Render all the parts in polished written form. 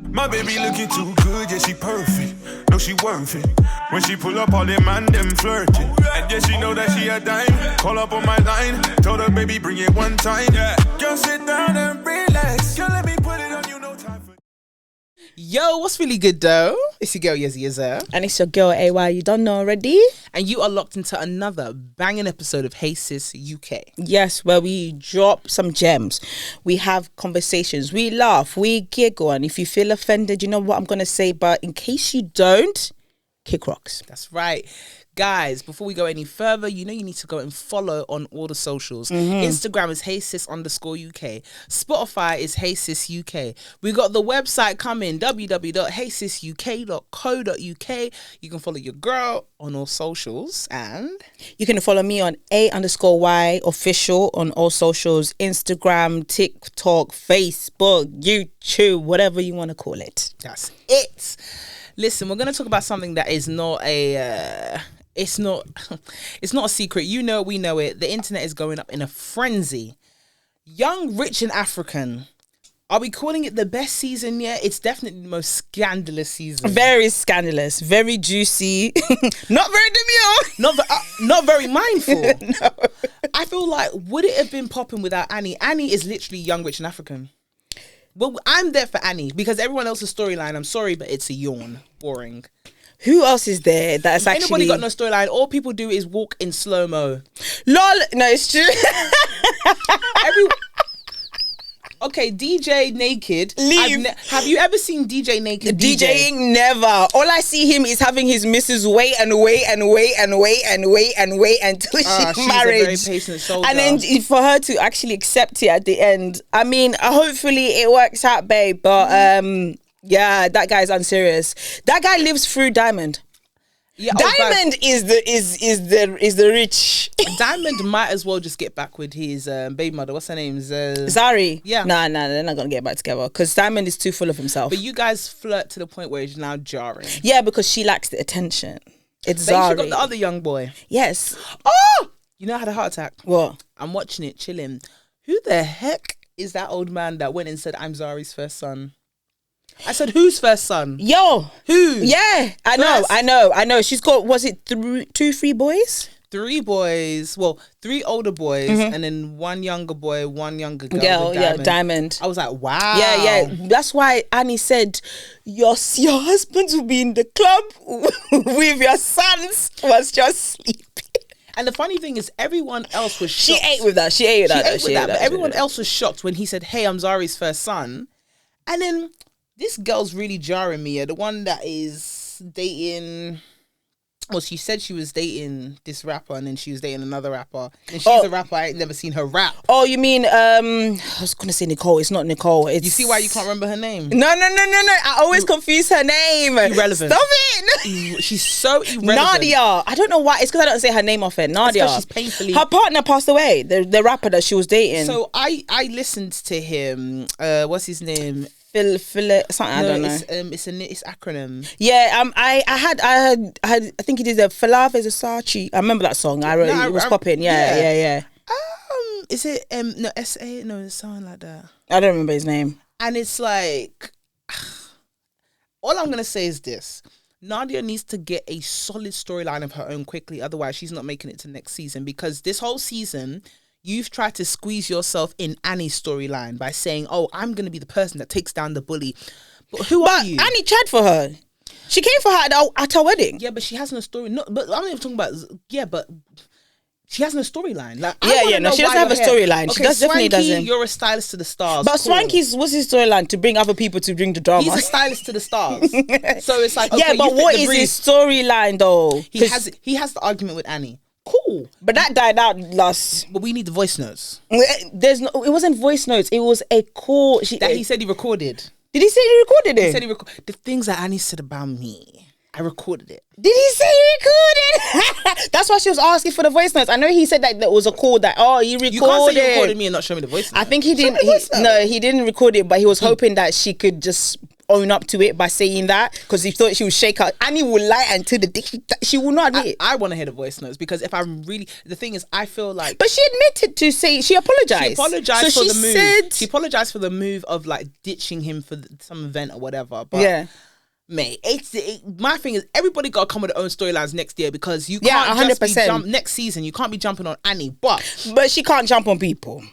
My baby looking too good, yeah, she perfect. No, she worth it. When she pull up, all them man, them flirting. And yeah, she know that she a dime. Call up on my line. Told her, baby, bring it one time. Yeah. Girl, sit down and relax. Girl, let me put it on you, no time for... Yo, what's really good though? It's your girl Yezzy Yazzer. And it's your girl AY, you don't know already? And you are locked into another banging episode of Hey Sis UK. Yes, where we drop some gems. We have conversations, we laugh, we giggle. And if you feel offended, you know what I'm going to say. But in case you don't, kick rocks. That's right. Guys, before we go any further, you know you need to go and follow on all the socials. Instagram is HeySis_UK. Spotify is Hey Sis UK. We got the website coming, www.heysisuk.co.uk. You can follow your girl on all socials, and you can follow me on A_Y official on all socials, Instagram, TikTok, Facebook, YouTube, whatever you want to call it. That's it. Listen, we're going to talk about something that is not a... It's not a secret. You know, we know it. The internet is going up in a frenzy. Young, Rich and African. Are we calling it the best season yet? It's definitely the most scandalous season. Very scandalous. Very juicy. Not very demure. Not very mindful. No. I feel like, would it have been popping without Annie? Annie is literally Young, Rich and African. Well, I'm there for Annie because everyone else's storyline, I'm sorry, but it's a yawn. Boring. Who else is there that's Ain't actually... Anybody got no storyline. All people do is walk in slow-mo. LOL. No, it's true. Okay, DJ naked. Leave. Have you ever seen DJ naked? DJing? Never. All I see him is having his missus wait until she's married. A very patient soldier. And then for her to actually accept it at the end. I mean, hopefully it works out, babe. But yeah, that guy's unserious. That guy lives through Diamond. Yeah, Diamond is the rich. Diamond might as well just get back with his baby mother. What's her name? Zari. Yeah. Nah, they're not gonna get back together because Diamond is too full of himself. But you guys flirt to the point where it's now jarring. Yeah, because she lacks the attention. It's Zari. Zari. She got the other young boy. Yes. Oh, you know I had a heart attack. What? I'm watching it, chilling. Who the heck is that old man that went and said I'm Zari's first son? I said, whose first son? Yo. Who? Yeah, I know. She's got, was it 3 boys? 3 boys. Well, 3 older boys and then 1 younger boy, 1 younger girl. Yeah, Diamond. I was like, wow. Yeah. That's why Annie said, your husbands will be in the club with your sons was just sleeping. And the funny thing is, everyone else was shocked. She ate with that. But everyone else was shocked when he said, hey, I'm Zari's first son. And then... this girl's really jarring me. The one that is dating... Well, she said she was dating this rapper and then she was dating another rapper. And she's a rapper. I ain't never seen her rap. Oh, you mean... I was going to say Nicole. It's not Nicole. It's... You see why you can't remember her name? No. I always confuse her name. Irrelevant. Stop it. She's so irrelevant. Nadia. I don't know why. It's because I don't say her name often. Nadia. She's painfully... Her partner passed away. The rapper that she was dating. So I listened to him. What's his name? Phil, something, I don't know. It's acronym. Yeah, I think he did the Falave Versace. I remember that song. It was popping. Yeah. Is it no SA? No, it's something like that. I don't remember his name. And it's like, all I'm gonna say is this: Nadia needs to get a solid storyline of her own quickly. Otherwise, she's not making it to next season because this whole season. You've tried to squeeze yourself in Annie's storyline by saying, oh, I'm going to be the person that takes down the bully. But who are you? Annie tried for her. She came for her at her wedding. Yeah, but she has no story. No, but I'm not even talking about... Yeah, but she has no storyline. Like, she doesn't have a storyline. Okay, she definitely doesn't. You're a stylist to the stars. But cool. Swanky's, what's his storyline? To bring other people to bring the drama. He's a stylist to the stars. So it's like, okay, yeah, but what is his storyline though? He has the argument with Annie. Cool, but that died out last. But we need the voice notes. It wasn't voice notes. It was a call. He said he recorded. Did he say he recorded it? He said the things that Annie said about me. I recorded it. Did he say he recorded? That's why she was asking for the voice notes. I know he said that there was a call that he recorded. You can't say you recorded me and not show me the voice notes. I think he didn't. He didn't record it, but he was hoping that she could just own up to it by saying that, because he thought she would shake out. Annie will lie until the day she will not admit it. I want to hear the voice notes, because if I'm really, the thing is, I feel like, but she admitted to say she apologized. She apologized so for she the move. said, She apologized for the move of like ditching him for some event or whatever. But yeah. mate, my thing is, everybody got to come with their own storylines next year, because you can't 100%. Next season, you can't be jumping on Annie, but she can't jump on people.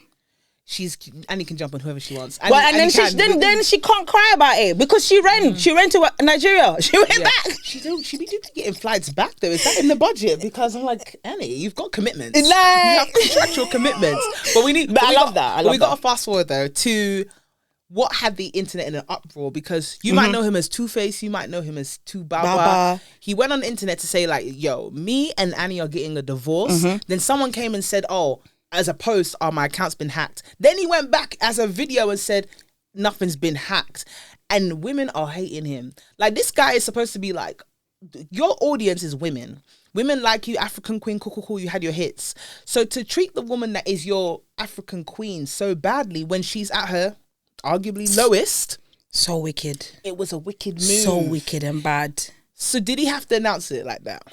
Annie can jump on whoever she wants. Then she can't cry about it, because she ran to Nigeria. She went back. She be getting flights back though. Is that in the budget? Because I'm like, Annie, you've got commitments. Like, you have contractual commitments. But we need. But I love that. We got to fast forward though to what had the internet in an uproar, because you might know him as Two-Face, you might know him as Baba. He went on the internet to say like, yo, me and Annie are getting a divorce. Then someone came and said, oh, as a post, my account's been hacked. Then he went back as a video and said, nothing's been hacked. And women are hating him. Like, this guy is supposed to be like, your audience is women. Women like you, African queen, cool, you had your hits. So to treat the woman that is your African queen so badly when she's at her arguably lowest. So wicked. It was a wicked move. So wicked and bad. So did he have to announce it like that? Of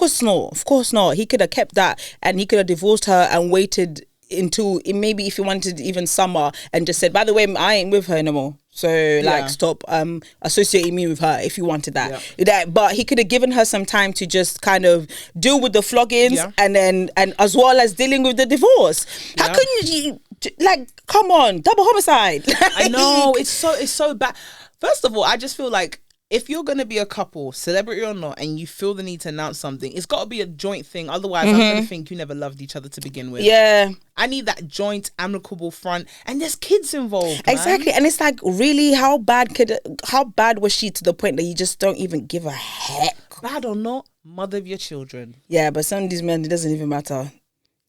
course not. He could have kept that, and he could have divorced her and waited until maybe if he wanted even summer, and just said, by the way, I ain't with her no more. So like, stop associating me with her if you wanted that. But he could have given her some time to just kind of deal with the floggings and as well as dealing with the divorce. How couldn't you, like, come on, double homicide? I know, it's so bad. First of all, I just feel like, if you're going to be a couple, celebrity or not, and you feel the need to announce something, it's got to be a joint thing. Otherwise, I'm going to think you never loved each other to begin with. Yeah. I need that joint, amicable front. And there's kids involved, exactly. man. And it's like, really, how bad was she to the point that you just don't even give a heck? Bad or not, mother of your children. Yeah, but some of these men, it doesn't even matter.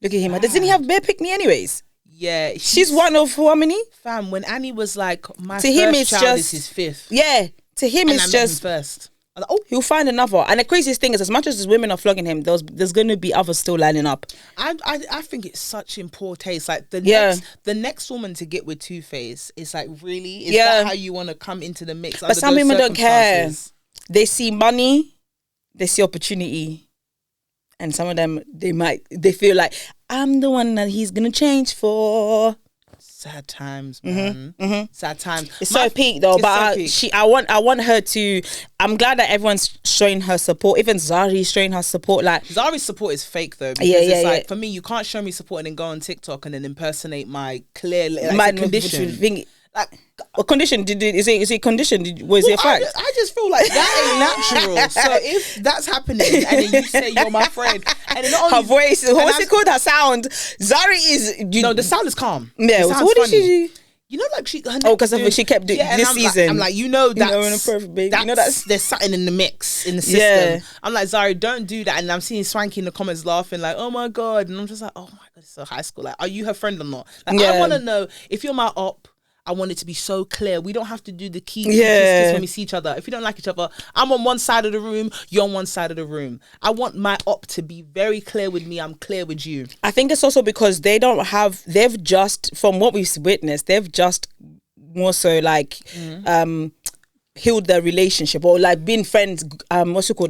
Look at him. Doesn't he have bare pick me anyways? Yeah. She's one of how many? Fam, when Annie was like, my to first him, it's child just, is his fifth. Yeah. To him, it's just first. Like, oh, he'll find another. And the craziest thing is, as much as women are flogging him, there's going to be others still lining up. I think it's such in poor taste. Like the next woman to get with Two-Face is like, really? Is that how you want to come into the mix? But some women don't care. They see money, they see opportunity, and some of them they feel like, I'm the one that he's gonna change for. Sad times, man. Sad times. It's so peak though, but I want her to. I'm glad that everyone's showing her support. Even Zari's showing her support. Like, Zari's support is fake though. Because it's like, for me, you can't show me support and then go on TikTok and then impersonate my clear my condition. Like, what condition is it condition? Was it a fact? I just feel like that ain't natural. So if that's happening and then you say you're my friend, and then her voice, what's it called? Her sound. Zari is no, the sound is calm. Yeah, so what did she do? You know, like she. Because of what she kept doing this season. I'm like, you know, that's perfect, baby. You know, there's something in the mix in the system. Yeah. I'm like, Zari, don't do that. And I'm seeing Swanky in the comments laughing like, oh my god, and I'm just like, oh my god, it's so high school. Like, are you her friend or not? Like, I want to know if you're my op. I want it to be so clear. We don't have to do the kiss when we see each other. If you don't like each other, I'm on one side of the room, you're on one side of the room. I want my op to be very clear with me. I'm clear with you. I think it's also because they've just, from what we've witnessed, they've just more so like healed their relationship, or like been friends,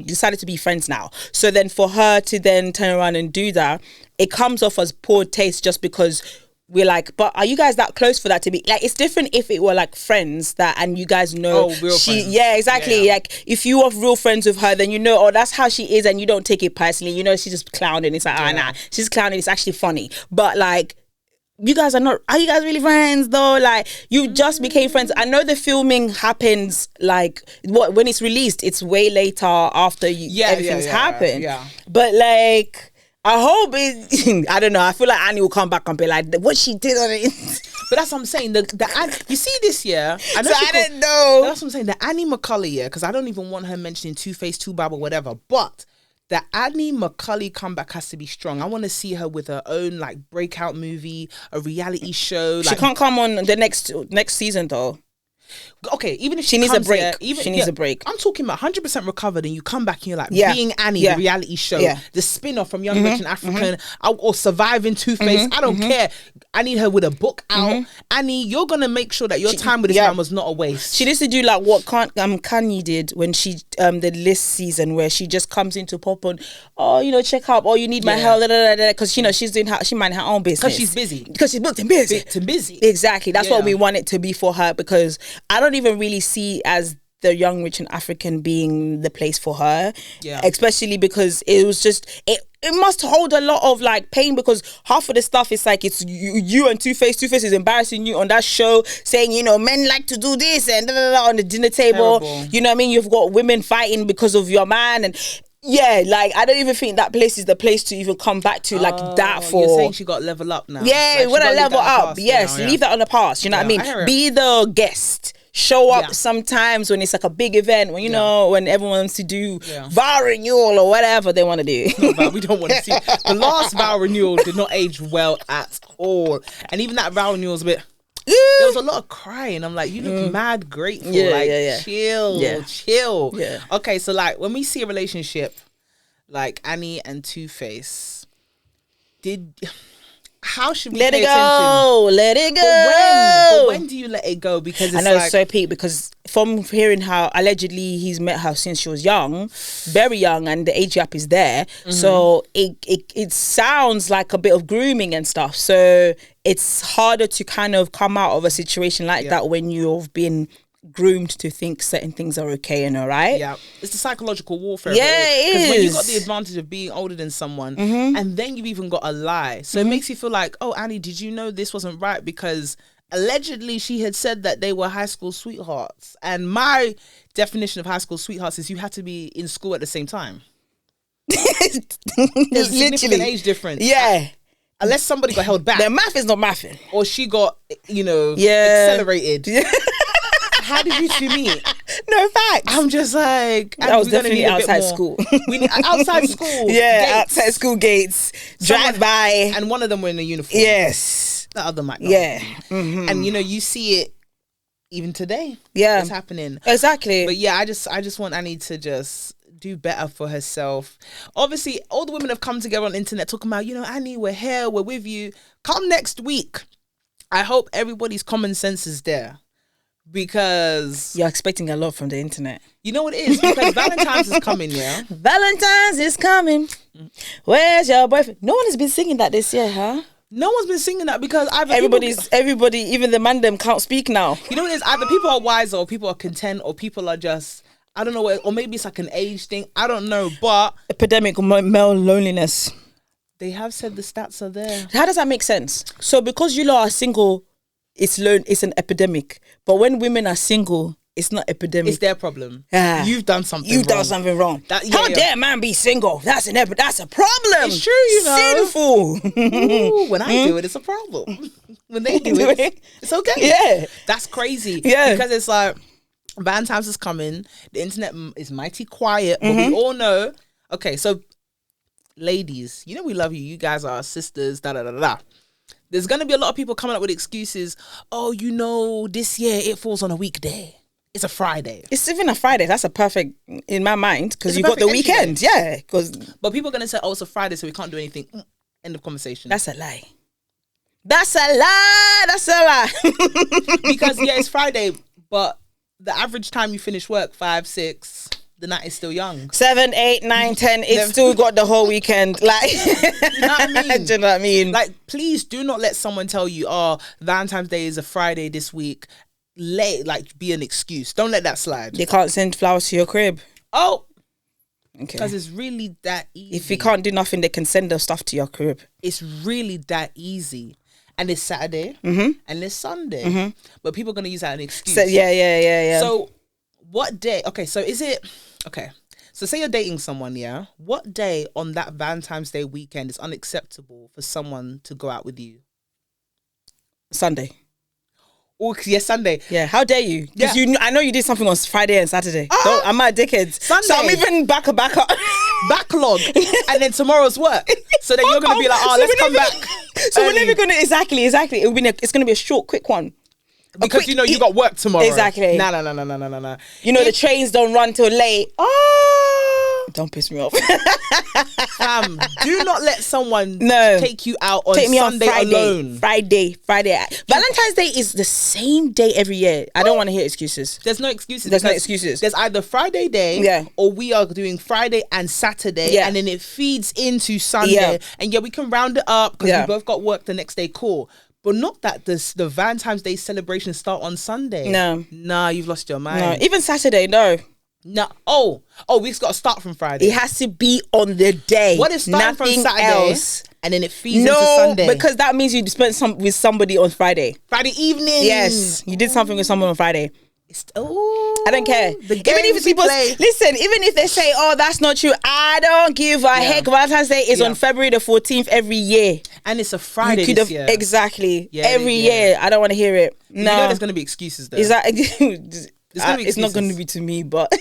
decided to be friends now. So then for her to then turn around and do that, it comes off as poor taste, just because we're like, but are you guys that close for that to be like? It's different if it were like friends and you guys know real friends. Yeah, exactly. Yeah. Like if you are real friends with her, then you know, oh, that's how she is, and you don't take it personally. You know, she's just clowning. It's like, nah, she's clowning. It's actually funny. But like, you guys are you guys really friends though? Like, you just became friends. I know the filming happens like when it's released, it's way later after everything's happened. Yeah. But like, I hope I don't know. I feel like Annie will come back and be like, what she did on it. But that's what I'm saying. You see this year. I don't know. That's what I'm saying. The Annie McCulley year, because I don't even want her mentioning Two-Face, Two-Bab or whatever. But the Annie McCulley comeback has to be strong. I want to see her with her own like breakout movie, a reality show. She can't come on the next season though. Okay, even if She needs a comes break. here, She needs a break. I'm talking about 100% recovered, and you come back and you're like, Yeah. being Annie, Yeah. the reality show, Yeah. the spin-off from Young Rich and African, or Surviving Two-Face. I don't care. I need her with a book out. Annie, you're gonna make sure that your time with this man was not a waste. She needs to do like what Kanye did when she the list season, where she just comes in to pop on, oh, you know, check up, oh, you need my help, because you know she's doing she mind her own business Because she's busy. because she's booked and busy. Exactly, that's what we want it to be for her, because I don't even really see as the Young Rich and African being the place for her, especially because it was just it must hold a lot of like pain, because half of the stuff is like it's you and Two-Face is embarrassing you on that show, saying, you know, men like to do this and on the dinner table. Terrible. You know what I mean? You've got women fighting because of your man, and like I don't even think that place is the place to even come back to like that for. You're saying she got level up now. Yeah, like, when I level up, past, yes, you know, leave that on the past. You know what I mean? Be the guest. Show up sometimes when it's like a big event, when you know, when everyone wants to do vow renewal or whatever they want to do. But we don't want to see. The last vow renewal did not age well at all, and even that vow renewal was a bit. There was a lot of crying. I'm like, you look mad grateful. Chill. Yeah. Okay, so like when we see a relationship like Annie and Two-Face, how should we let pay it go? attention? Let it go. But when do you let it go? Because it's I know like, it's so peak, because from hearing how allegedly he's met her since she was young, very young, and the age gap is there. So it sounds like a bit of grooming and stuff. So it's harder to kind of come out of a situation like that when you've been groomed to think certain things are okay and all right. Yeah, it's the psychological warfare. Yeah, it is. Because when you got the advantage of being older than someone, and then you've even got a lie, so it makes you feel like, oh, Annie, did you know this wasn't right? Because allegedly she had said that they were high school sweethearts, and my definition of high school sweethearts is you had to be in school at the same time. There's a significant age difference. Yeah. Unless somebody got held back. Their math is not mathing. Or she got, accelerated. How did you two meet? No facts. I'm just like, that was definitely outside school. We need outside school. Yeah, gates. Outside school gates. Drive by. And one of them were in a uniform. Yes. The other might not. Yeah. And you see it even today. Yeah. It's happening. Exactly. But yeah, I just want Annie to just do better for herself. Obviously, all the women have come together on the internet talking about, Annie, we're here, we're with you. Come next week. I hope everybody's common sense is there. Because you're expecting a lot from the internet. You know what it is? Because Valentines is coming, yeah? Valentines is coming. Where's your boyfriend? No one has been singing that this year, huh? No one's been singing that because either everybody, even the man them can't speak now. You know what it is? Either people are wise or people are content or people are just, I don't know, or maybe it's like an age thing. I don't know, but epidemic of male loneliness. They have said the stats are there. How does that make sense? So because you lot are single, it's an epidemic. But when women are single, it's not epidemic. It's their problem. You've done something wrong. How dare man be single? That's a problem. It's true, Sinful. Ooh, when I do it, it's a problem. When they do it, it's okay. Yeah. That's crazy. Yeah. Because it's like, Valentine's is coming. The internet is mighty quiet. But we all know. Okay, so ladies, we love you. You guys are our sisters, da-da-da-da. There's going to be a lot of people coming up with excuses. Oh, this year it falls on a weekday. It's a Friday. It's even a Friday. That's a perfect, in my mind, because you got the weekend. Yeah. But people are going to say, oh, it's a Friday, so we can't do anything. End of conversation. That's a lie. That's a lie. Because, it's Friday, but the average time you finish work, 5, 6... the night is still young. 7, 8, 9, 10. It's still got the whole weekend. Like, you know what I mean? Do you know what I mean? Like, please do not let someone tell you, oh, Valentine's Day is a Friday this week. Be an excuse. Don't let that slide. They can't send flowers to your crib. Oh, okay. Because it's really that easy. If you can't do nothing, they can send their stuff to your crib. It's really that easy. And it's Saturday and it's Sunday. But people are going to use that as an excuse. So, yeah. So, what day? Okay, so is it... Okay, so say you're dating someone, yeah? What day on that Valentine's Day weekend is unacceptable for someone to go out with you? Sunday. Oh, yes, Sunday. Yeah, how dare you? Because I know you did something on Friday and Saturday. I'm not a dickhead. Sunday. So I'm even back up. Backlog. And then tomorrow's work. So then you're going to be like, let's come back. So we're never going to... Exactly. It's going to be a short, quick one. Because you know you got work tomorrow. Exactly. No. You know the trains don't run till late. Oh, don't piss me off. Do not let someone take you out on Take me Sunday on Friday, alone. Friday. Valentine's Day is the same day every year. I don't want to hear excuses. There's no excuses. There's no excuses. There's either Friday day or we are doing Friday and Saturday and then it feeds into Sunday. And we can round it up because we both got work the next day. Cool. But not that the Valentine's Day celebrations start on Sunday. No. Nah, you've lost your mind. No, even Saturday, no. No. Oh, we just got to start from Friday. It has to be on the day. What if starting from Saturday else? And then it feeds into Sunday? No, because that means you spent with somebody on Friday. Friday evening. Yes, you did something with someone on Friday. I don't care. Even if people listen, even if they say, "Oh, that's not true," I don't give a heck. Valentine's Day is on February the 14th every year, and it's a Friday this year. Exactly. Every year. I don't want to hear it. No, you know there's going to be excuses there. Is that? It's not going to be to me, but.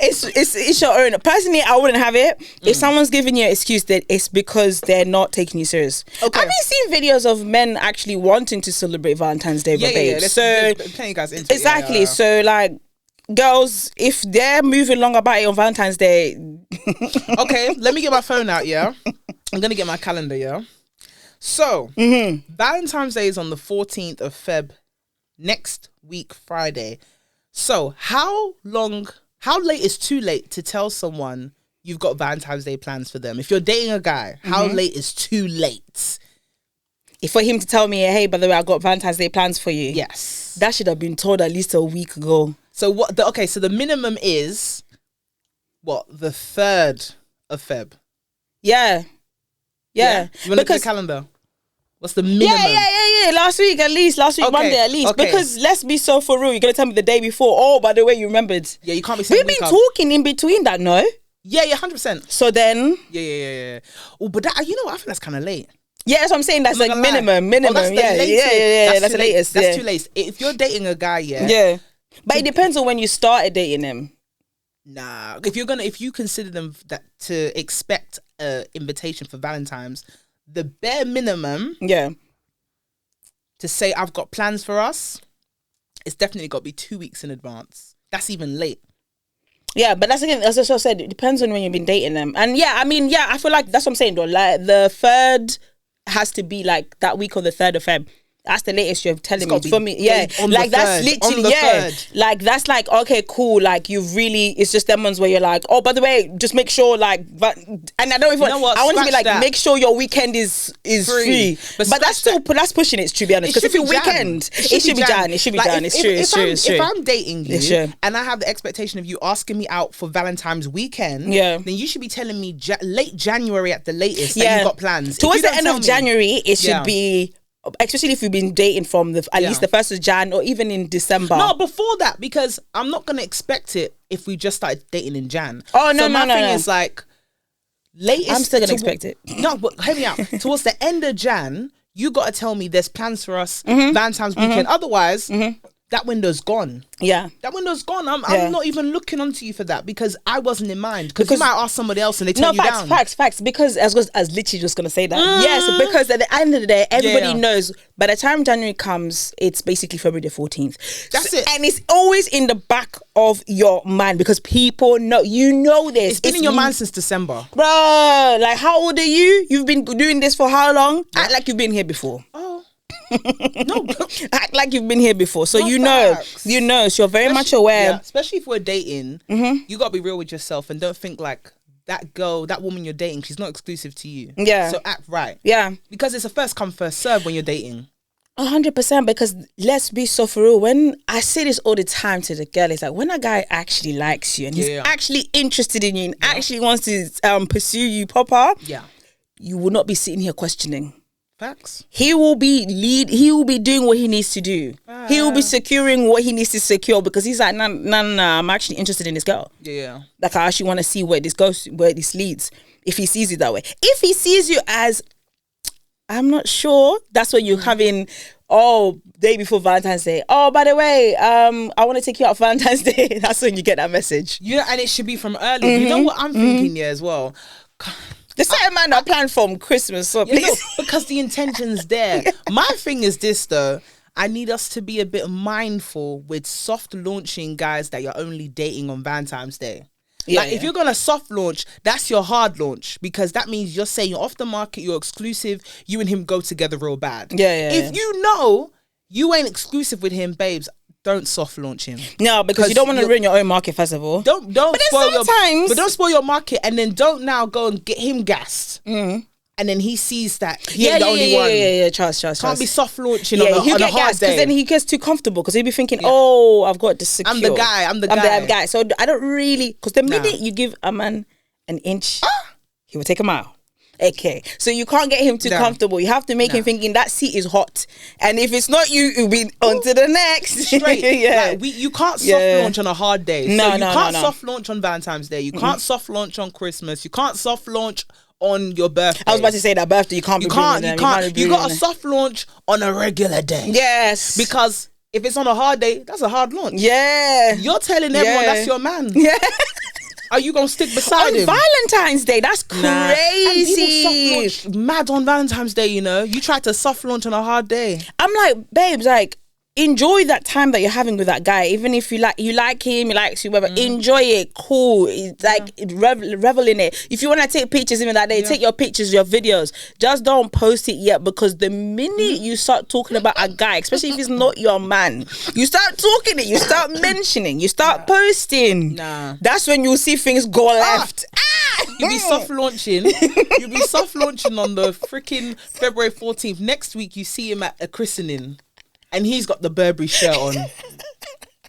It's your own. Personally, I wouldn't have it. If someone's giving you an excuse, that it's because they're not taking you serious. Okay. Have you seen videos of men actually wanting to celebrate Valentine's Day with babes? So plenty of guys into exactly. It, So like, girls, if they're moving along about it on Valentine's Day, okay, let me get my phone out. Yeah, I'm gonna get my calendar. Yeah. So Valentine's Day is on the 14th of Feb, next week Friday. So how late is too late to tell someone you've got Valentine's Day plans for them? If you're dating a guy, how late is too late? If for him to tell me, hey, by the way, I've got Valentine's Day plans for you. Yes. That should have been told at least a week ago. So so the minimum is, the 3rd of Feb? Yeah. You want to look at the calendar? What's the minimum? Yeah. Last week Monday at least. Okay. Because let's be so for real. You're gonna tell me the day before. Oh, by the way, you remembered. Yeah, you can't be saying we've been talking in between that, no? Yeah, 100%. So then. Yeah. Oh, but that, you know what? I think that's kind of late. Yeah, that's what I'm saying. That's like minimum. That's That's the latest. That's too late. If you're dating a guy, yeah. But it depends on when you started dating him. Nah, if you consider them that to expect an invitation for Valentine's, the bare minimum, to say I've got plans for us, it's definitely got to be 2 weeks in advance. That's even late. Yeah, but that's again, as I said, it depends on when you've been dating them. And I feel like that's what I'm saying though. Like the 3rd has to be like that week on the 3rd of Feb. That's the latest you're telling me. For me, like that's literally, like that's like, okay, cool. Like you've really, it's just them ones where you're like, oh, by the way, just make sure like, and I don't even, I want to be like, make sure your weekend is free. But that's still, that's pushing it, to be honest. Because if your weekend, it should be done. It should be done. It's true. If I'm dating you and I have the expectation of you asking me out for Valentine's weekend, then you should be telling me late January at the latest that you've got plans. Towards the end of January, it should be. Especially if you've been dating from at least the 1st of Jan or even in December. No, before that, because I'm not going to expect it if we just started dating in Jan. Oh, no, so my thing is like, latest. I'm still going to expect it. No, but hear me out. Towards the end of Jan, you got to tell me there's plans for us Valentine's weekend. Otherwise, that window's gone. Yeah. That window's gone. I'm not even looking onto you for that because I wasn't in mind. Because you might ask somebody else and they turn you down. Facts. Because I was literally just going to say that. Yes, because at the end of the day, everybody knows by the time January comes, it's basically February the 14th. That's it. And it's always in the back of your mind because people know, you know this. It's been in your mind since December. Bro, like how old are you? You've been doing this for how long? Act like you've been here before. No, act like you've been here before, so you know, so you're very much aware. Especially if we're dating, you gotta be real with yourself and don't think like that girl, that woman you're dating, she's not exclusive to you. Yeah. So act right. Yeah. Because it's a first come first serve when you're dating. 100%. Because let's be so for real. When I say this all the time to the girl, it's like when a guy actually likes you and he's actually interested in you and actually wants to pursue you proper. Yeah. You will not be sitting here questioning. Facts. He will be doing what he needs to do. He will be securing what he needs to secure because he's like, nah, I'm actually interested in this girl. Yeah. Like I actually want to see where this goes, where this leads. If he sees you that way. If he sees you as, I'm not sure, that's what you're having, day before Valentine's Day. Oh, by the way, I want to take you out for Valentine's Day. That's when you get that message. Yeah, and it should be from early. You know what I'm thinking here as well? The certain man that planned from Christmas, so please. You know, because the intention's there. My thing is this though. I need us to be a bit mindful with soft launching guys that you're only dating on Valentine's Day. If you're gonna soft launch, that's your hard launch, because that means you're saying you're off the market, you're exclusive, you and him go together real bad. If you know you ain't exclusive with him, babes, don't soft launch him. No, because you don't want to ruin your own market first of all. Don't spoil your market, and then don't now go and get him gassed. And then he sees that he ain't the only one. Trust. Can't be soft launching on a hard day. Because then he gets too comfortable, because he'll be thinking, oh, I've got this secure. I'm the guy. So I don't really, because the minute you give a man an inch, he will take a mile. Okay, so you can't get him too comfortable. You have to make him thinking that seat is hot, and if it's not you, it'll be on to the next. Straight, you can't soft launch on a hard day. You can't soft launch on Valentine's Day. You can't soft launch on Christmas. You can't soft launch on your birthday. I was about to say that birthday, you can't. You got a soft launch on a regular day. Yes, because if it's on a hard day, that's a hard launch. Yeah, you're telling everyone that's your man. Yeah. Are you gonna stick beside him? On Valentine's Day? That's crazy. And people soft launch mad on Valentine's Day, you know. You try to soft launch on a hard day. I'm like, babes, like, enjoy that time that you're having with that guy. Even if you like him, he likes you, whatever. Enjoy it. Cool. It's like revel in it. If you want to take pictures even that day, take your pictures, your videos. Just don't post it yet, because the minute you start talking about a guy, especially if he's not your man, you start talking it, you start mentioning, you start posting. That's when you'll see things go left. You'll be soft launching. You'll be soft launching on the freaking February 14th. Next week, you see him at a christening, and he's got the Burberry shirt on.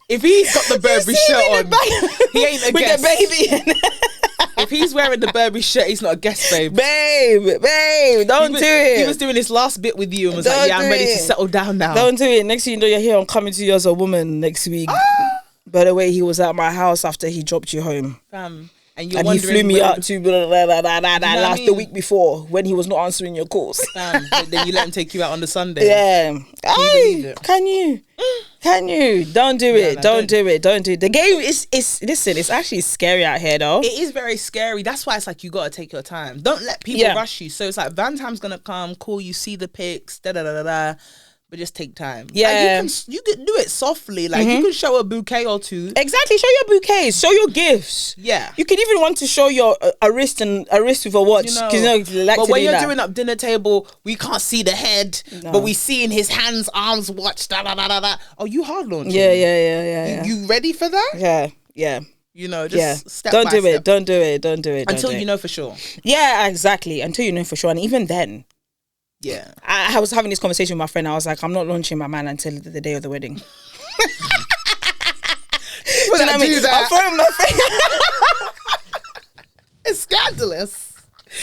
If he's got the Burberry shirt on, he ain't a guest. With the baby. If he's wearing the Burberry shirt, he's not a guest, babe. Babe, don't do it. He was doing his last bit with you and was like, I'm ready to settle down now. Don't do it. Next thing you know, you're here, I'm coming to you as a woman next week. By the way, he was at my house after he dropped you home. And he flew me out to the week before, when he was not answering your calls. But then you let him take you out on the Sunday. Yeah. Can you? Don't do it. Don't do it. The game is listen, it's actually scary out here though. It is very scary. That's why it's like you gotta take your time. Don't let people rush you. So it's like Valentine's gonna come, cool, you see the pics, but just take time. Yeah, you can do it softly. Like you can show a bouquet or two. Exactly, show your bouquets, show your gifts. Yeah, you can even want to show your a wrist with a watch. But when you're doing up dinner table, we can't see the head, but we see in his hands, arms, watch. Oh, you hard launching? Yeah. You ready for that? Yeah. You know, just step Don't by do step. it. Don't do it. Don't do it. Until you know for sure. Yeah, exactly. Until you know for sure, and even then. Yeah, I was having this conversation with my friend. I was like, I'm not launching my man until the day of the wedding. I do that. I'm throwing my friend. It's scandalous.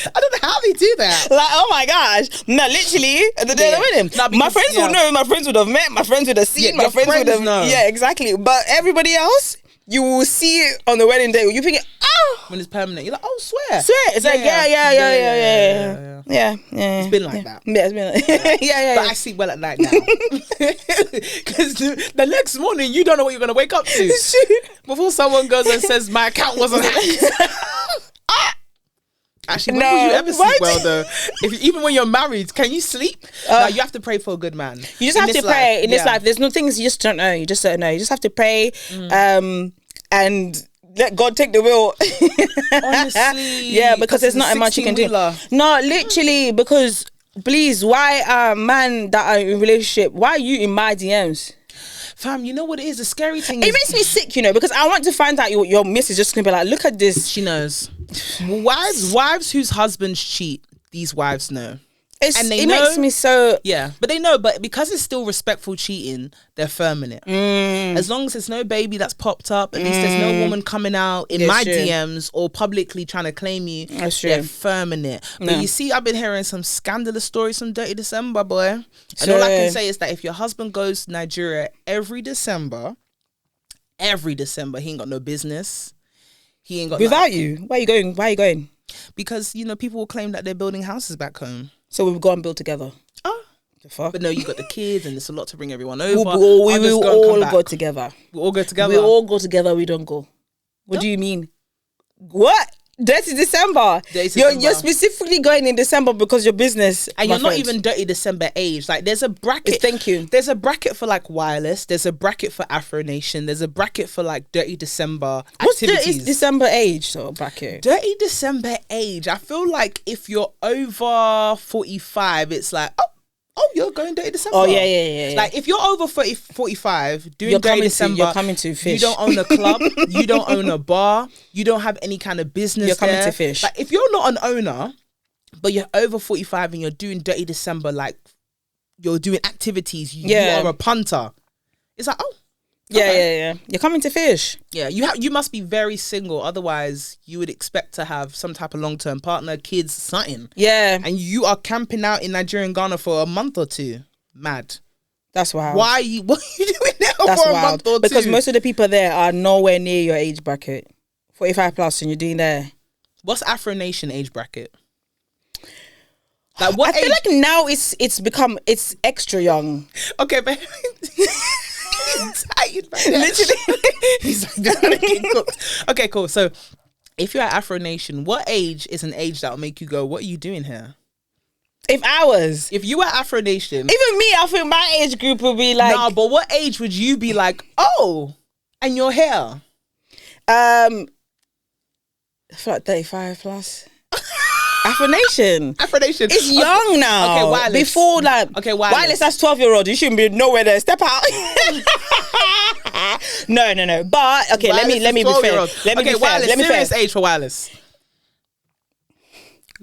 I don't know how they do that. Like, oh my gosh. No, literally, the day of the wedding. No, because, my friends would know. My friends would have met. My friends would have seen. My friends would have know. Yeah, exactly. But everybody else, you will see it on the wedding day. You think, when it's permanent, you're like, oh, swear. It's like, yeah. It's been like that. Yeah, it's been like yeah. But I sleep well at night now. Because the next morning, you don't know what you're going to wake up to. Before someone goes and says, my account wasn't hacked. Actually, when will you ever sleep well, though? Even when you're married, can you sleep? You have to pray for a good man. You just have to pray in this life. There's no things you just don't know. You just don't know. You just have to pray and let God take the wheel. Honestly. Yeah, because there's not much you can do. No, literally, because please, why man that are in a relationship, why are you in my DMs? Fam, you know what it is? The scary thing is... It makes me sick, you know, because I want to find out your miss is just going to be like, look at this. She knows. Wives whose husbands cheat, these wives know. It makes me so... Yeah, but they know, but because it's still respectful cheating, they're firm in it. As long as there's no baby that's popped up, at least there's no woman coming out in my DMs or publicly trying to claim you. That's true. They're firm in it. But you see, I've been hearing some scandalous stories from Dirty December, boy. And all I can say is that if your husband goes to Nigeria every December, he ain't got no business. He ain't got... Without you? Why are you going? Because, you know, people will claim that they're building houses back home. So we've gone and build together. Oh, the fuck! But no, you got the kids, and it's a lot to bring everyone over. We will all go together. We all go together. We all go together. We don't go. What do you mean? What? Dirty December. You're specifically going in December because your business, and you're not even Dirty December age. Like, there's a bracket. Thank you. There's a bracket for like wireless. There's a bracket for Afro Nation. There's a bracket for like Dirty December activities. What's Dirty December age sort of bracket? Dirty December age. I feel like if you're over 45, it's like, oh, you're going Dirty December. Oh, yeah. Like, if you're over 45, doing Dirty December, you're coming to fish. You don't own a club. You don't own a bar. You don't have any kind of business. You're coming to fish. Like, if you're not an owner, but you're over 45 and you're doing Dirty December, like, you're doing activities, you are a punter. It's like, oh. Okay. Yeah. You're coming to fish. Yeah, you must be very single. Otherwise, you would expect to have some type of long-term partner, kids, something. Yeah. And you are camping out in Nigeria and Ghana for a month or two. Mad. That's wild. What are you doing there That's for wild. a month or two? Because most of the people there are nowhere near your age bracket. 45 plus, and you're doing there. What's Afro Nation age bracket? Like, what I feel like now it's extra young. Okay, but he's tired, man. Literally, he's like getting cooked. Okay, cool. So, if you're at Afro Nation, what age is an age that will make you go, "What are you doing here?" If you were at Afro Nation, even me, I think my age group would be like, nah. But what age would you be like? Oh, and your hair? I feel like 35 plus. Afro Nation. It's young now. Okay, wireless. Before wireless, that's 12-year-old. You shouldn't be nowhere there. Step out. No. But okay, let me be fair. Let me be fair. Serious age for wireless.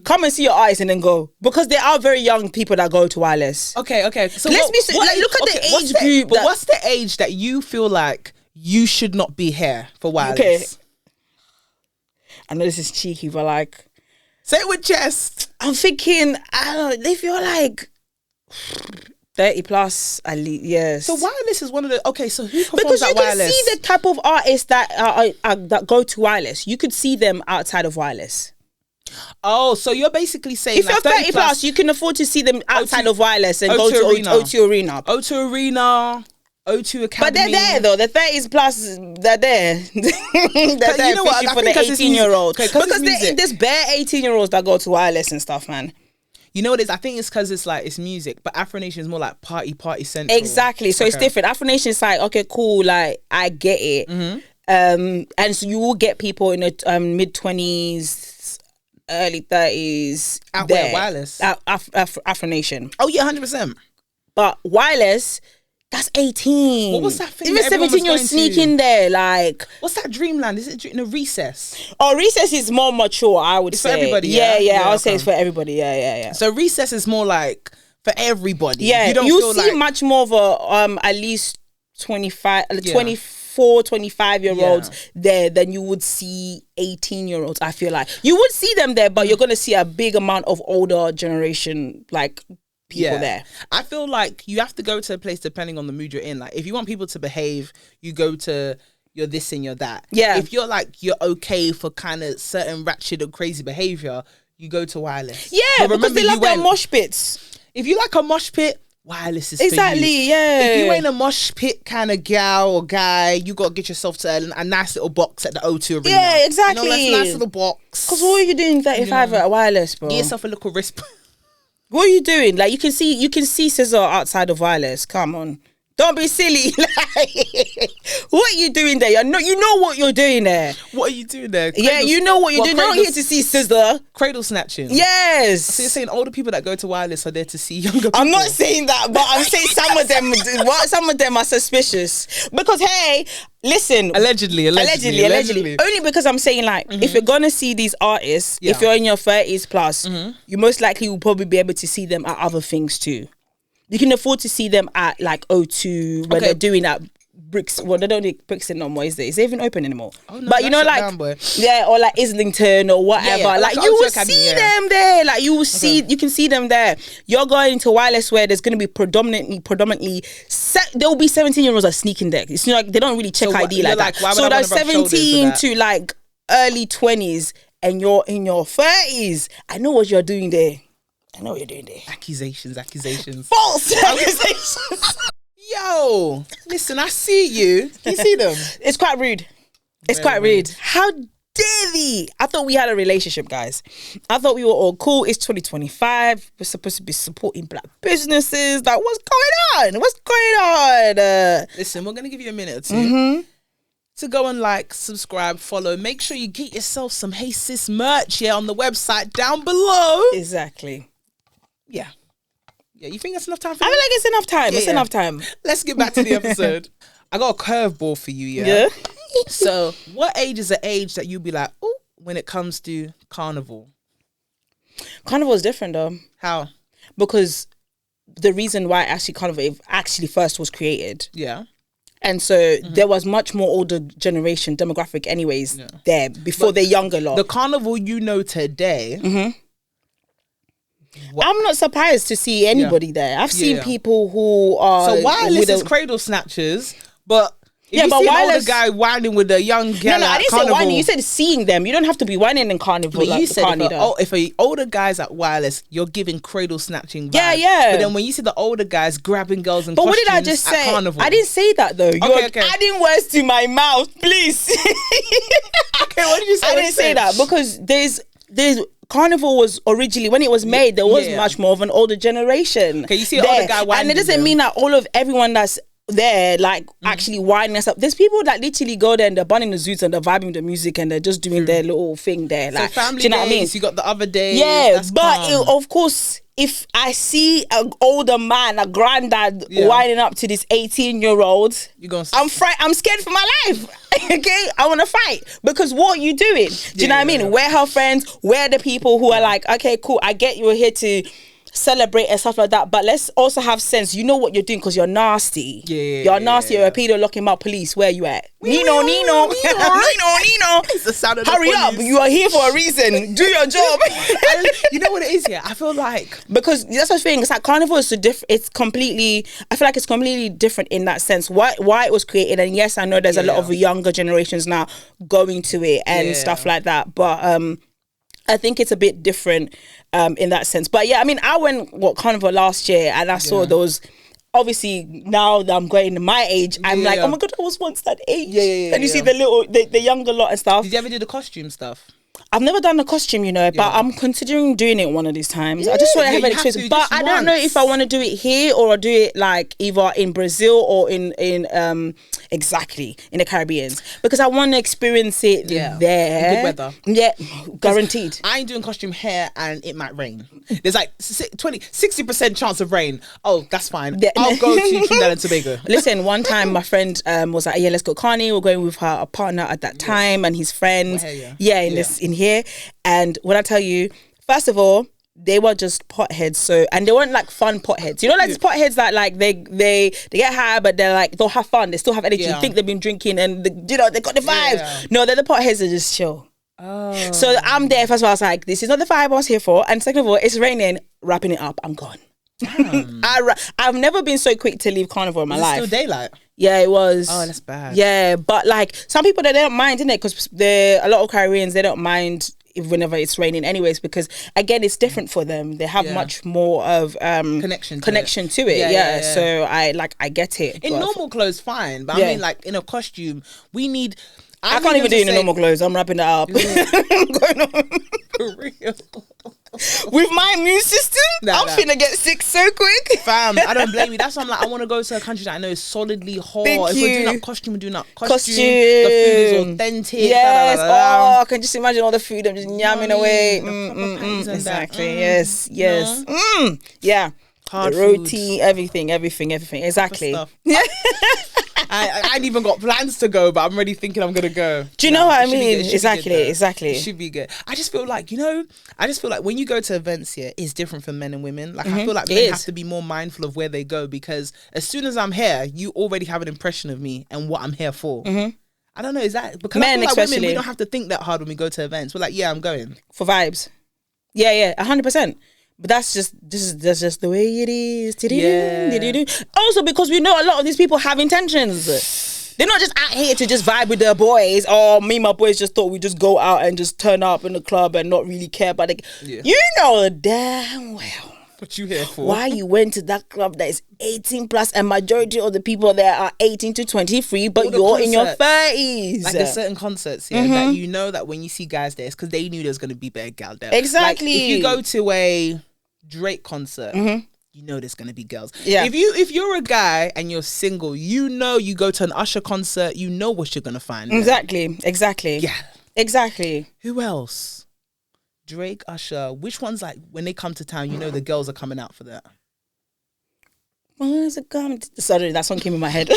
Come and see your eyes and then go, because there are very young people that go to wireless. Okay. So look at the age group. But what's the age that you feel like you should not be here for wireless? Okay. I know this is cheeky, but like, say it with chest. I'm thinking, I don't know, if you're like 30 plus, at least, yes. So wireless is one of the, okay, so who performs at wireless? Because you can see the type of artists that go to wireless. You could see them outside of wireless. Oh, so you're basically saying, if you're 30 plus, you can afford to see them outside of wireless and go to O2 Arena. O2 Arena, O2 Academy. But they're there though. The 30s plus, they're there. They're there, you know what? For the 18-year-olds. Because there's bare 18-year-olds that go to wireless and stuff, man. You know what it is? I think it's because it's like, it's music, but Afro Nation is more like party central. Exactly. So it's different. Afro Nation is like, okay, cool, like, I get it. Mm-hmm. And so you will get people in the mid-20s, early 30s. Out where? Wireless? Afro Nation. Oh yeah, 100%. But wireless, that's 18. What was that thing? Even 17, you're sneaking there. Like, what's that Dreamland? Is it in a Recess? Oh, Recess is more mature, I would say. For everybody, yeah. I would say it's for everybody. Yeah. So Recess is more like for everybody. Yeah, you see much more of a at least 24, 25-year-olds there than you would see 18-year-olds. I feel like you would see them there, but you're gonna see a big amount of older generation, like, people there. I feel like you have to go to a place depending on the mood you're in. Like, if you want people to behave, you go to you're this and you're that. Yeah. If you're like, you're okay for kind of certain ratchet or crazy behavior, you go to wireless. Yeah, because they love their mosh pits. If you like a mosh pit, wireless is exactly, for you. Yeah. If you ain't a mosh pit kind of gal or guy, you got to get yourself to a nice little box at the O2 Arena. Yeah, exactly. You know, nice little box. Because what are you doing 35 at a wireless, bro? Get yourself a little wrist. What are you doing? Like, you can see Scissor outside of wireless. Come on. Don't be silly. What are you doing there? You know what you're doing there. What are you doing there? Yeah, you know what you're doing. You're not here to see Scissor. Cradle snatching. Yes. So you're saying older people that go to wireless are there to see younger people? I'm not saying that, but I'm saying some of them are suspicious. Because, hey, listen. Allegedly. Only because I'm saying, like, if you're going to see these artists, if you're in your 30s plus, you most likely will probably be able to see them at other things too. You can afford to see them at like O2 when they're doing that Bricks. Well, they don't do Brixton no more, is it? Is it even open anymore? Oh, no, but you know, like, or like Islington or whatever. Yeah, like you will see them there. Like you will see, you can see them there. You're going into wireless where there's going to be predominantly, there will be 17-year-olds that sneaking there. It's like they don't really check ID like that. So that's 17 to like early 20s, and you're in your 30s. I know what you're doing there. Accusations. False accusations. Yo, listen, I see you. You see them? It's quite rude. It's quite rude. How Davey. I thought we had a relationship, guys. I thought we were all cool. It's 2025. We're supposed to be supporting black businesses. Like, what's going on? What's going on? Listen, we're going to give you a minute or two to go and like, subscribe, follow. Make sure you get yourself some Hey Sis merch on the website down below. Exactly. Yeah. Yeah, you think that's enough time for I feel like it's enough time. It's enough time. Let's get back to the episode. I got a curveball for you, yeah? So, what age is the age that you'd be like, oh, when it comes to carnival? Carnival is different, though. How? Because the reason why actually carnival actually first was created. Yeah. And so there was much more older generation demographic anyways there before the younger lot. The carnival you know today... I'm not surprised to see anybody there. I've seen people who are... So wireless is cradle snatchers, but... But wireless guy whining with a young girl. No, I didn't say whining. You said seeing them. You don't have to be whining in carnival. But you said if an older guys at wireless, you're giving cradle snatching vibes. Yeah. But then when you see the older guys grabbing girls in but costumes what did I just say? Carnival, I didn't say that though. You're okay. adding words to my mouth, please. Okay, what did you say? I didn't say that because there's Carnival was originally, when it was made, there was much more of an older generation. Okay, you see an older guy whining. And it doesn't mean that everyone that's there actually whining and stuff. There's people that literally go there and they're bunning the zoos and they're vibing with the music and they're just doing their little thing there. Like, so family do you know days, what I mean? You got the other days. Yeah, but of course, if I see an older man, a granddad winding up to this 18-year-old, I'm scared for my life. Okay, I want to fight because what are you doing? Do you know what I mean? We're her friends. We're the people who are like, okay, cool. I get you're here to celebrate and stuff like that, but let's also have sense. You know what you're doing because you're nasty. You're nasty. You're a pedo. Lock him up, police. Where you at? Nino. Nino. It's the sound of the Hurry up! You are here for a reason. Do your job. You know what it is? Yeah, I feel like because that's the thing. It's like carnival is so different. It's completely. I feel like it's completely different in that sense. Why it was created, and yes, I know there's a lot of younger generations now going to it and stuff like that, but I think it's a bit different in that sense. But yeah, I mean, I went carnival last year and I saw those. Obviously, now that I'm going to my age, I'm like, oh my god, I was once that age. And you see the younger lot and stuff. Did you ever do the costume stuff? I've never done the costume, but I'm considering doing it one of these times. I just want to have an experience, but I don't know if I want to do it here or do it like either in Brazil or in the Caribbean, because I want to experience it there. Good weather. Yeah, guaranteed. I ain't doing costume here and it might rain. There's like 60% chance of rain. Oh, that's fine. I'll go to Trinidad and Tobago. Listen, one time my friend was like, yeah, let's go carny. We're going with her partner at that time and his friends. In here. And when I tell you, first of all, they were just potheads. So, and they weren't like fun potheads. You know, like these potheads that like they get high, but they're like they'll have fun. They still have energy. You think they've been drinking and they got the vibes. No, they're the potheads that just chill. Oh. So I'm there. First of all, I was like, this is not the vibe I was here for. And second of all, it's raining. Wrapping it up, I'm gone. I've never been so quick to leave carnival in my life. Still daylight. Yeah, it was. Oh, that's bad. Yeah, but like some people they don't mind, innit? Because a lot of Caribbeans they don't mind whenever it's raining, anyways. Because again, it's different for them. They have much more of connection to it. Yeah. So I get it. In normal clothes, fine, but I mean, like in a costume, we need. I can't even do it in normal clothes. I'm wrapping that up. I'm going on. For real. With my immune system, I'm finna get sick so quick. Fam, I don't blame you. That's why I'm like, I want to go to a country that I know is solidly hot. If we're doing that costume, we're doing that costume. The food is authentic. Yes. I can just imagine all the food I'm just yamming away. Exactly. Yes. Yeah. Hard the roti, everything. Exactly. Yeah. I ain't even got plans to go, but I'm already thinking I'm gonna go. Do you know what I mean? Exactly. It should be good. I just feel like, when you go to events here, it's different for men and women. Like I feel like men have to be more mindful of where they go, because as soon as I'm here, you already have an impression of me and what I'm here for. I don't know, is that because men, I feel like especially, women, we don't have to think that hard when we go to events. We're like, yeah, I'm going for vibes. Yeah, 100%. But that's just the way it is. Yeah. Also, because we know a lot of these people have intentions. They're not just out here to just vibe with their boys. Or me and my boys just thought we'd just go out and just turn up in the club and not really care about it. Yeah. You know damn well. What you here for? Why you went to that club that is 18 plus and majority of the people there are 18 to 23, but you're in your 30s. Like there's certain concerts, that you know that when you see guys there, it's because they knew there was going to be bare gal there. Exactly. Like, if you go to a Drake concert, you know there's going to be girls. Yeah. If you're a guy and you're single, you know you go to an Usher concert, you know what you're going to find there. Exactly. Yeah. Exactly. Who else? Drake, Usher. Which ones, like, when they come to town, you know the girls are coming out for that? When's it come? Sorry, that song came in my head. You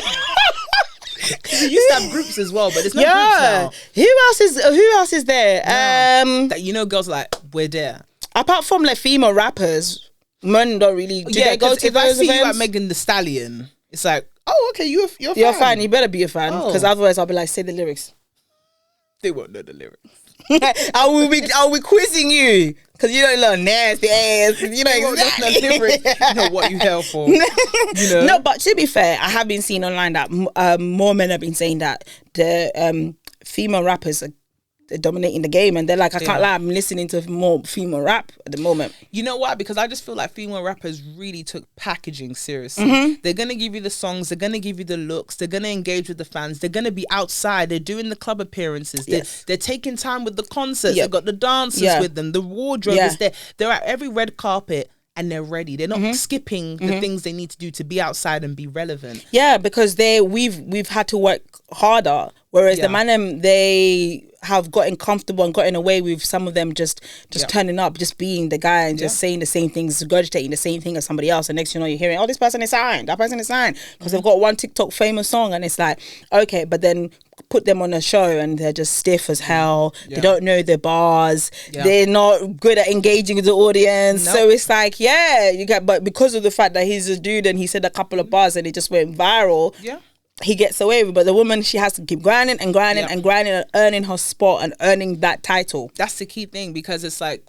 used to have groups as well, but there's no groups now. Who else is there? That you know girls are like, we're there. Apart from like female rappers, men don't really. Do they go to if those I see you at events? Megan Thee Stallion, it's like, oh, okay, you're a fan. You're a fan. You better be a fan, because Oh. otherwise I'll be like, say the lyrics. They won't know the lyrics. I will be quizzing you because you don't know nasty ass. You know exactly. You know what you hell for. You know? No, but to be fair, I have been seeing online that more men have been saying that the female rappers are dominating the game, and they're like, I can't lie, I'm listening to more female rap at the moment. You know why? Because I just feel like female rappers really took packaging seriously. They're gonna give you the songs, they're gonna give you the looks, they're gonna engage with the fans, they're gonna be outside, they're doing the club appearances, they're taking time with the concerts, they've got the dancers with them, the wardrobe is there, they're at every red carpet and they're ready. They're not skipping the things they need to do to be outside and be relevant. Yeah, because we've had to work harder, whereas the man they have gotten comfortable and gotten away with some of them just turning up, just being the guy and just saying the same things, regurgitating the same thing as somebody else, and next you know you're hearing, oh, this person is signed, that person is signed, because they've got one TikTok famous song, and it's like, okay, but then put them on a show and they're just stiff as hell. They don't know their bars. They're not good at engaging with the audience. So it's like, but because of the fact that he's a dude and he said a couple of bars and it just went viral, he gets away with it. But the woman, she has to keep grinding and grinding and grinding and earning her spot and earning that title. That's the key thing, because it's like,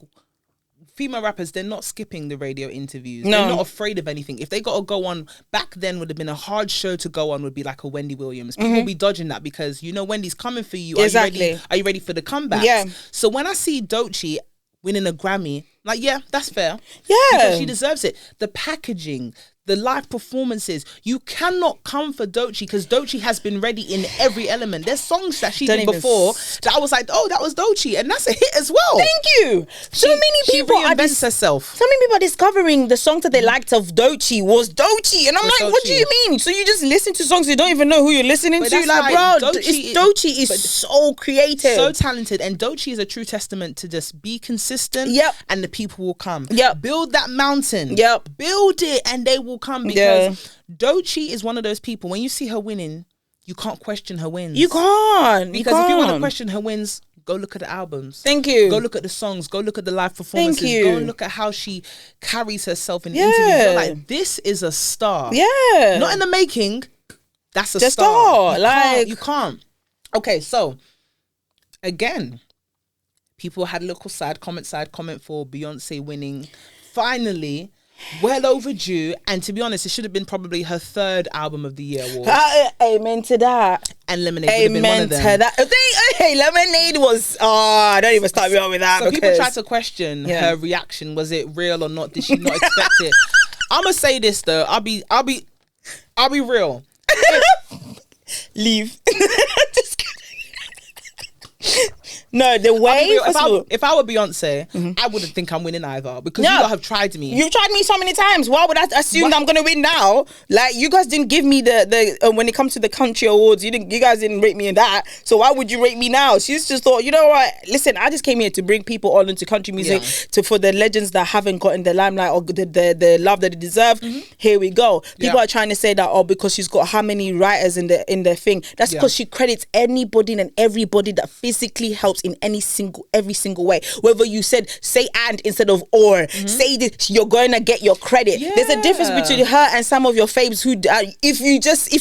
female rappers, they're not skipping the radio interviews. No. They're not afraid of anything. If they got to go on, back then would have been a hard show to go on, would be like a Wendy Williams. People will be dodging that because, you know, Wendy's coming for you. Exactly. Are you ready for the comeback? Yeah. So when I see Doechii winning a Grammy, like, yeah, that's fair. Yeah. Because she deserves it. The packaging, the live performances, you cannot come for Doechii, because Doechii has been ready in every element. There's songs that she did before that I was like, oh, that was Doechii, and that's a hit as well. Thank you. So many people she reinvents herself. So many people are discovering the songs that they liked of Doechii was Doechii, and I'm like, what do you mean? So you just listen to songs you don't even know who you're listening to? Like, bro, Doechii is so creative, so talented, and Doechii is a true testament to just be consistent. And the people will come. Build that mountain. Build it, and they will come, because Doechii is one of those people, when you see her winning, you can't question her wins. You can't. Because if you want to question her wins, go look at the albums. Thank you. Go look at the songs. Go look at the live performances. Thank you. Go and look at how she carries herself in interviews. You're like, this is a star. Yeah. Not in the making. That's a Just star. You can't. Okay, so again, people had a little side comment for Beyonce winning. Finally, well overdue, and to be honest, it should have been probably her third album of the year award. Amen to that. And Lemonade would have been one of them. Amen to that. Hey, Lemonade was, don't even start me on with that. So people tried to question her reaction. Was it real or not? Did she not expect it? I'm gonna say this though. I'll be real. Leave. Just kidding. No, the way if I were Beyonce, I wouldn't think I'm winning either, because you lot have tried me. You've tried me so many times. Why would I assume that I'm gonna win now? Like, you guys didn't give me the when it comes to the country awards, you guys didn't rate me in that. So why would you rate me now? She's just thought, you know what? Listen, I just came here to bring people on into country music for the legends that haven't gotten the limelight or the love that they deserve. Here we go. People are trying to say that because she's got how many writers in their thing. That's because she credits anybody and everybody that physically helps in every single way. Whether you say and instead of or, say this, you're going to get your credit. There's a difference between her and some of your faves who if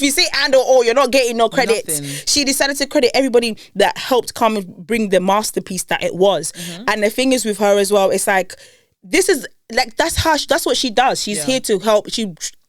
you say and or, you're not getting no credit. She decided to credit everybody that helped come and bring the masterpiece that it was. And the thing is with her as well, it's like, this is like, that's what she does. She's here to help.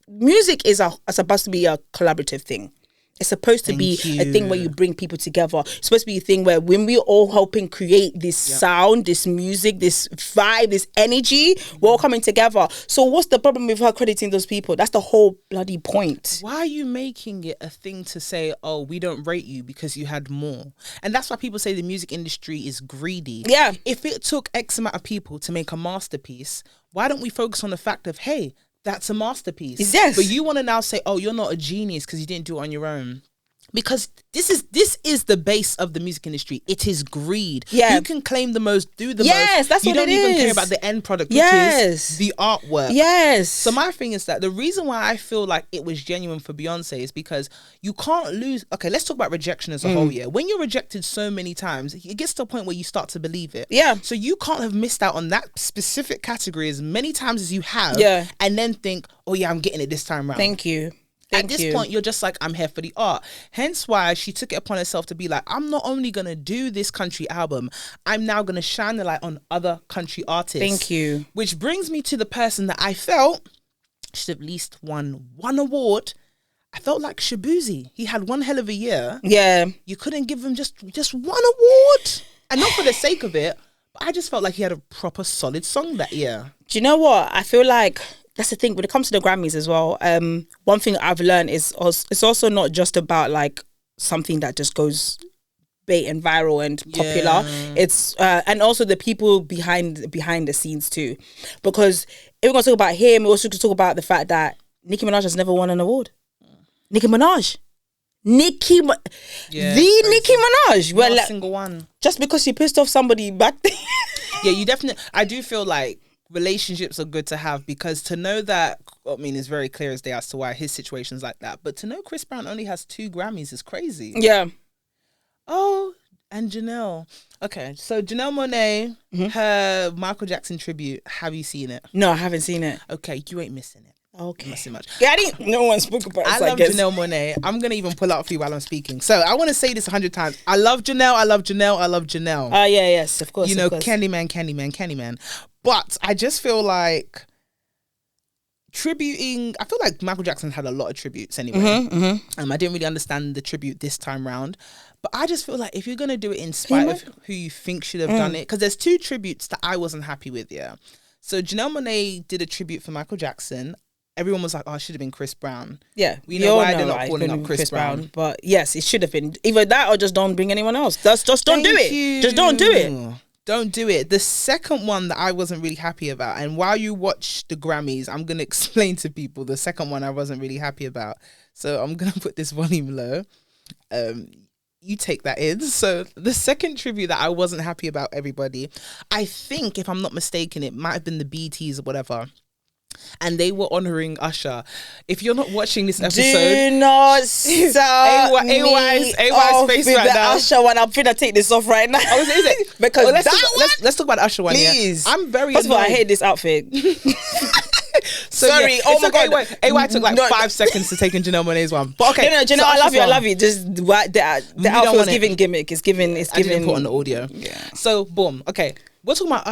Music is supposed to be a collaborative thing. It's supposed to be Thank a thing where you. you bring people together. It's supposed to be a thing where when we're all helping create this sound, this music, this vibe, this energy, we're all coming together. So what's the problem with her crediting those people? That's the whole bloody point. Why are you making it a thing to say, oh, we don't rate you because you had more? And that's why people say the music industry is greedy. Yeah. If it took X amount of people to make a masterpiece, why don't we focus on the fact of, hey, that's a masterpiece? Yes. But you want to now say, oh, you're not a genius because you didn't do it on your own. Because this is the base of the music industry. It is greed. Yeah. You can claim the most, do the most. Yes, that's you what it don't even care is. about the end product, which Yes. is the artwork. Yes. So my thing is that the reason why I feel like it was genuine for Beyonce is because you can't lose. Okay, let's talk about rejection as a whole. Yeah, when you're rejected so many times, it gets to a point where you start to believe it. Yeah. So you can't have missed out on that specific category as many times as you have. Yeah. And then think, oh yeah, I'm getting it this time around. Thank you. At this point, you're just like, I'm here for the art. Hence why she took it upon herself to be like, I'm not only going to do this country album, I'm now going to shine the light on other country artists. Thank you. Which brings me to the person that I felt should have at least won one award. I felt like Shabuzi. He had one hell of a year. Yeah. You couldn't give him just one award. And not for the sake of it, but I just felt like he had a proper solid song that year. Do you know what? I feel like that's the thing when it comes to the Grammys as well. One thing I've learned is it's also not just about like something that just goes bait and viral and popular. It's and also the people behind the scenes too, because if we're gonna talk about him, we also have to talk about the fact that Nicki Minaj has never won an award. Nicki Minaj. Nicki Minaj. Well, Not a like, single one. just because she pissed off somebody back then. Yeah, you definitely. I do feel like relationships are good to have, because to know that, I mean, it's very clear as day as to why his situation's like that. But to know Chris Brown only has 2 Grammys is crazy. Yeah. Oh, and Janelle. Okay, so Janelle Monáe, her Michael Jackson tribute. Have you seen it? No, I haven't seen it. Okay, you ain't missing it. Okay. Missing much. Yeah, no one spoke about it. I so love guess. Janelle Monáe. I'm gonna even pull out for you while I'm speaking. So I want to say this 100 times. I love Janelle. I love Janelle. I love Janelle. Yeah, yes, of course. You know, of course. Candyman. But I just feel like tributing. I feel like Michael Jackson had a lot of tributes anyway. I didn't really understand the tribute this time round. But I just feel like if you're gonna do it in spite of who you think should have done it, because there's 2 tributes that I wasn't happy with. Yeah. So Janelle Monáe did a tribute for Michael Jackson. Everyone was like, "Oh, it should have been Chris Brown." Yeah, we know why they're not calling up Chris Brown. But yes, it should have been either that or just don't bring anyone else. Just don't do it. Just don't do it. Don't do it. The second one that I wasn't really happy about, and while you watch the Grammys, I'm gonna explain to people the second one I wasn't really happy about. So I'm gonna put this volume low. You take that in. So the second tribute that I wasn't happy about, everybody, I think if I'm not mistaken, it might have been the BTs or whatever. And they were honouring Usher. If you're not watching this episode, do not start AY's face with right the now. Usher one. I'm finna take this off right now. Oh, is it? Because let's that talk about the Usher one. please. Yeah. I'm very First of all, I annoyed. hate this outfit. So, Sorry, yeah, oh it's my okay. God. AY took like No. 5 seconds to take in Janelle Monáe's one. But okay. No, you know, so I love Usher's you. I one. love you. Just the outfit don't was want giving it. gimmick. It's giving. I didn't put on the audio. Yeah. So boom. Okay. We're talking about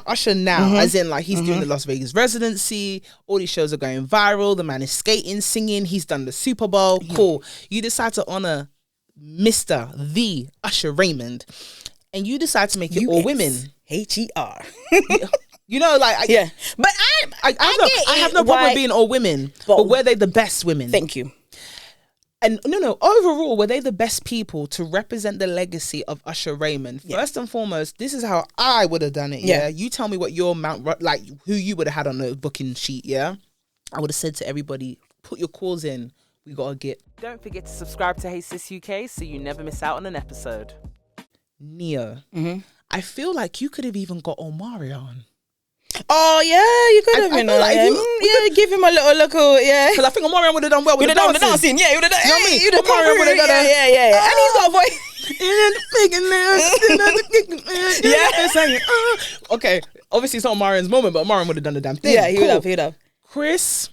Usher now, as in like he's doing the Las Vegas residency. All these shows are going viral. The man is skating, singing. He's done the Super Bowl. Cool. You decide to honor Mr. The Usher Raymond, and you decide to make it all women. HER. You know, like Yeah, but I have no problem with being all women, but were they the best women? Thank you. And no, overall, were they the best people to represent the legacy of Usher Raymond? First and foremost, this is how I would have done it. Yeah. You tell me what your like who you would have had on the booking sheet. Yeah. I would have said to everybody, put your calls in. We got to get. Don't forget to subscribe to Hey Sis UK so you never miss out on an episode. Neo. I feel like you could have even got Omarion. Oh yeah, you could have been. feel like Give him a little, yeah. Because I think Omarion would have done well with You'd the have done the dancing. dancing, yeah. You'd have done. You know what I mean? You'd have Omarion would have done yeah. And he's got a voice. Yeah. Okay. Obviously, it's not Omarion's moment, but Omarion would have done the damn thing. Yeah, he would have. Chris,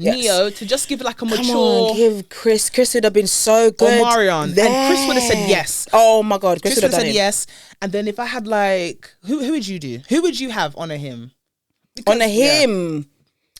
Yes. Neo, to just give like a mature. Come on, give Chris. Chris would have been so good. Omarion. And Chris would have said yes. Oh my God, Chris would have said done it. yes. And then if I had like, who would you do? Who would you have honor him? Honor him.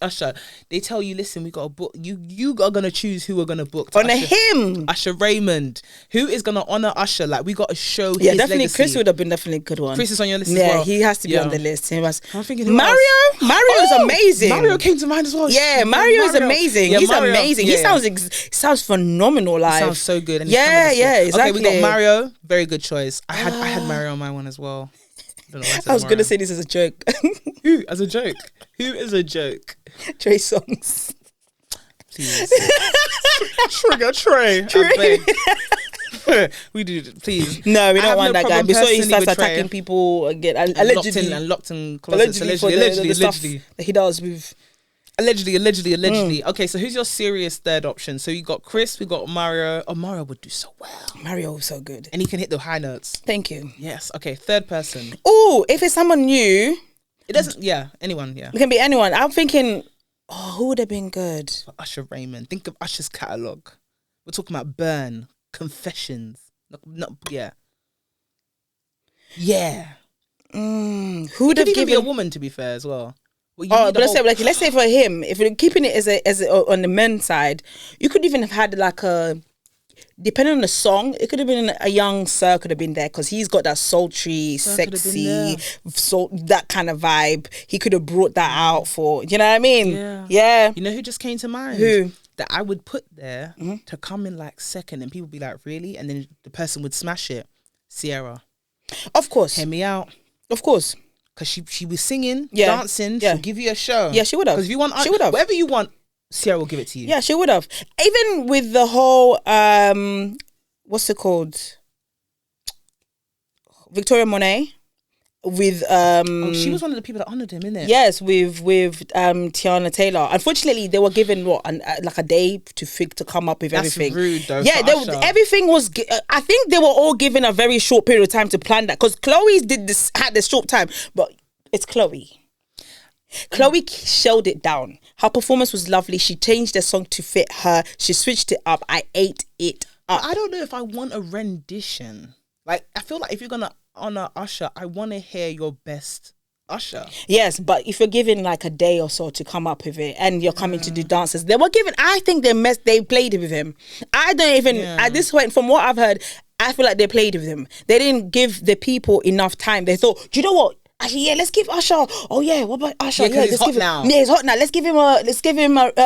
Usher, they tell you, listen, we got to book. You are gonna choose who we're gonna book. Honor him. Usher Raymond, who is gonna honor Usher. Like, we got to show. Yeah, his definitely. legacy. Chris would have been definitely a good one. Chris is on your list as Yeah, well. he has to be on the list. He was. I'm thinking, who Mario. else? Mario's amazing. Mario came to mind as well. Yeah, Mario is amazing. Yeah, He's Mario. amazing. Yeah, He sounds phenomenal live. Sounds so good. And yeah, exactly. Okay, we got Mario. Very good choice. I had Mario on my one as well. I was going to say this as a joke. Who as a joke? Who is a joke? Trey Songz. Please. Trigger Trey. We do, please. No, we don't want that guy. We saw he starts personally attacking people again. Allegedly. Locked in closets. Allegedly. Stuff that he does with... Allegedly. Okay, so who's your serious third option? So you got Chris, we got Mario. Oh, Mario would do so well. Mario was so good. And he can hit the high notes. Thank you. Yes. Okay, third person. Oh, if it's someone new... It doesn't... Yeah, anyone, yeah. It can be anyone. I'm thinking... Oh, who would have been good? Usher Raymond. Think of Usher's catalogue. We're talking about Burn, Confessions. Yeah. Who would have given given a woman, to be fair, as well? But let's say for him, if we're keeping it as on the men's side, you could even have had like a, depending on the song, it could have been a young Sir could have been there because he's got that sultry, sexy, that kind of vibe. He could have brought that out for, you know what I mean? Yeah. You know who just came to mind? Who? That I would put there to come in like second, and people be like, really? And then the person would smash it. Sierra. Of course. Hear me out. Of course. Because she was singing, dancing, she'll give you a show. Yeah, she would have. Because if you want, she would have. Whatever you want, Sierra will give it to you. Yeah, she would have. Even with the whole, what's it called? Victoria Monet. With she was one of the people that honoured him, innit? Yes, with Tiana Taylor. Unfortunately, they were given like a day to come up with everything. That's rude, though. Yeah, everything was. I think they were all given a very short period of time to plan that because Chloe had this short time, but it's Chloe. Chloe shelled it down. Her performance was lovely. She changed the song to fit her. She switched it up. I ate it up. I don't know if I want a rendition. Like, I feel like if you're gonna honor Usher, I want to hear your best Usher. Yes, but if you're given like a day or so to come up with it and you're coming to do dances, they were given, I think they played with him. I don't even, at this point, from what I've heard, I feel like they played with him. They didn't give the people enough time. They thought, do you know what? Actually, yeah, let's give Usher. Oh yeah, what about Usher? Yeah, he's hot now. Yeah, he's hot now. Let's give him a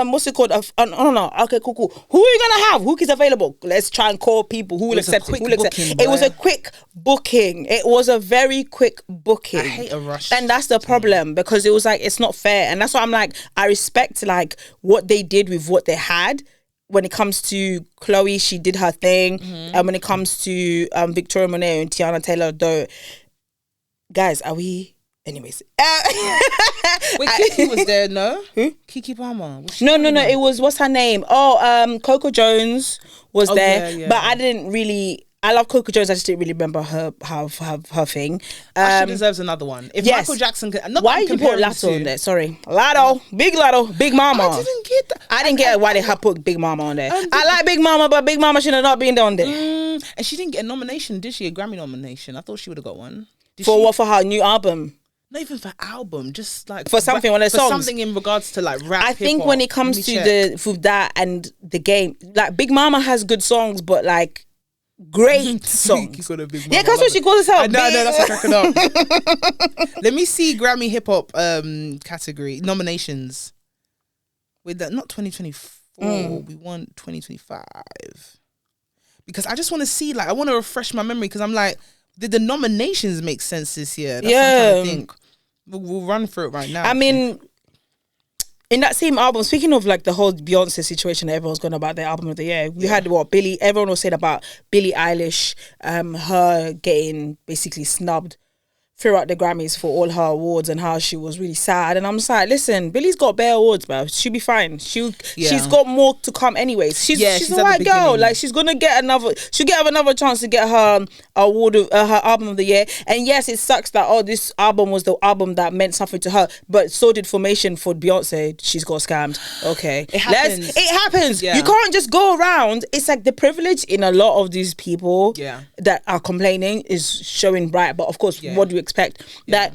what's it called? No. Okay, cool. Who are you gonna have? Who is available? Let's try and call people who will accept it. It was a quick booking. It was a very quick booking. I hate a rush. And that's the problem because it was like it's not fair. And that's why I'm like, I respect like what they did with what they had. When it comes to Chloe, she did her thing. And when it comes to Victoria Monet and Tiana Taylor, though. Guys, are we... Anyways. Wait, Kiki was there, no? Who? Kiki Palmer. No. It was... What's her name? Oh, Coco Jones was there. Yeah. But I didn't really... I love Coco Jones. I just didn't really remember her thing. She deserves another one. If Michael Jackson... Why did you put Latto on there? Sorry. Big Latto. Big Mama. I didn't get that. I didn't get why they had put Big Mama on there. I like Big Mama, but Big Mama should have not been on there. And she didn't get a nomination, did she? A Grammy nomination. I thought she would have got one. For her new album? Not even for album, just like for something on the songs. Something in regards to like rap. I think when it comes to that and the game, like Big Mama has good songs, but like great songs. Yeah, that's what she calls herself. No, that's what cracking up. Let me see Grammy hip hop category nominations. With that, not 2024. We want 2025 because I just want to see. Like, I want to refresh my memory because I'm like. Did the nominations make sense this year? That's what I'm trying to think. We'll run through it right now. I mean, in that same album, speaking of like the whole Beyonce situation, everyone's going about their album of the year. We had everyone was saying about Billie Eilish, her getting basically snubbed throughout the Grammys for all her awards and how she was really sad. And I'm just like, listen, Billie's got bare awards, bro. She'll be fine. She's got more to come anyways. She's a white girl. Like she'll get another chance to get her award of her album of the year. And yes, it sucks that this album was the album that meant something to her, but so did Formation for Beyonce. She's got scammed. Okay. It happens. It happens. Yeah. You can't just go around. It's like the privilege in a lot of these people that are complaining is showing bright. But of course, what do you expect? That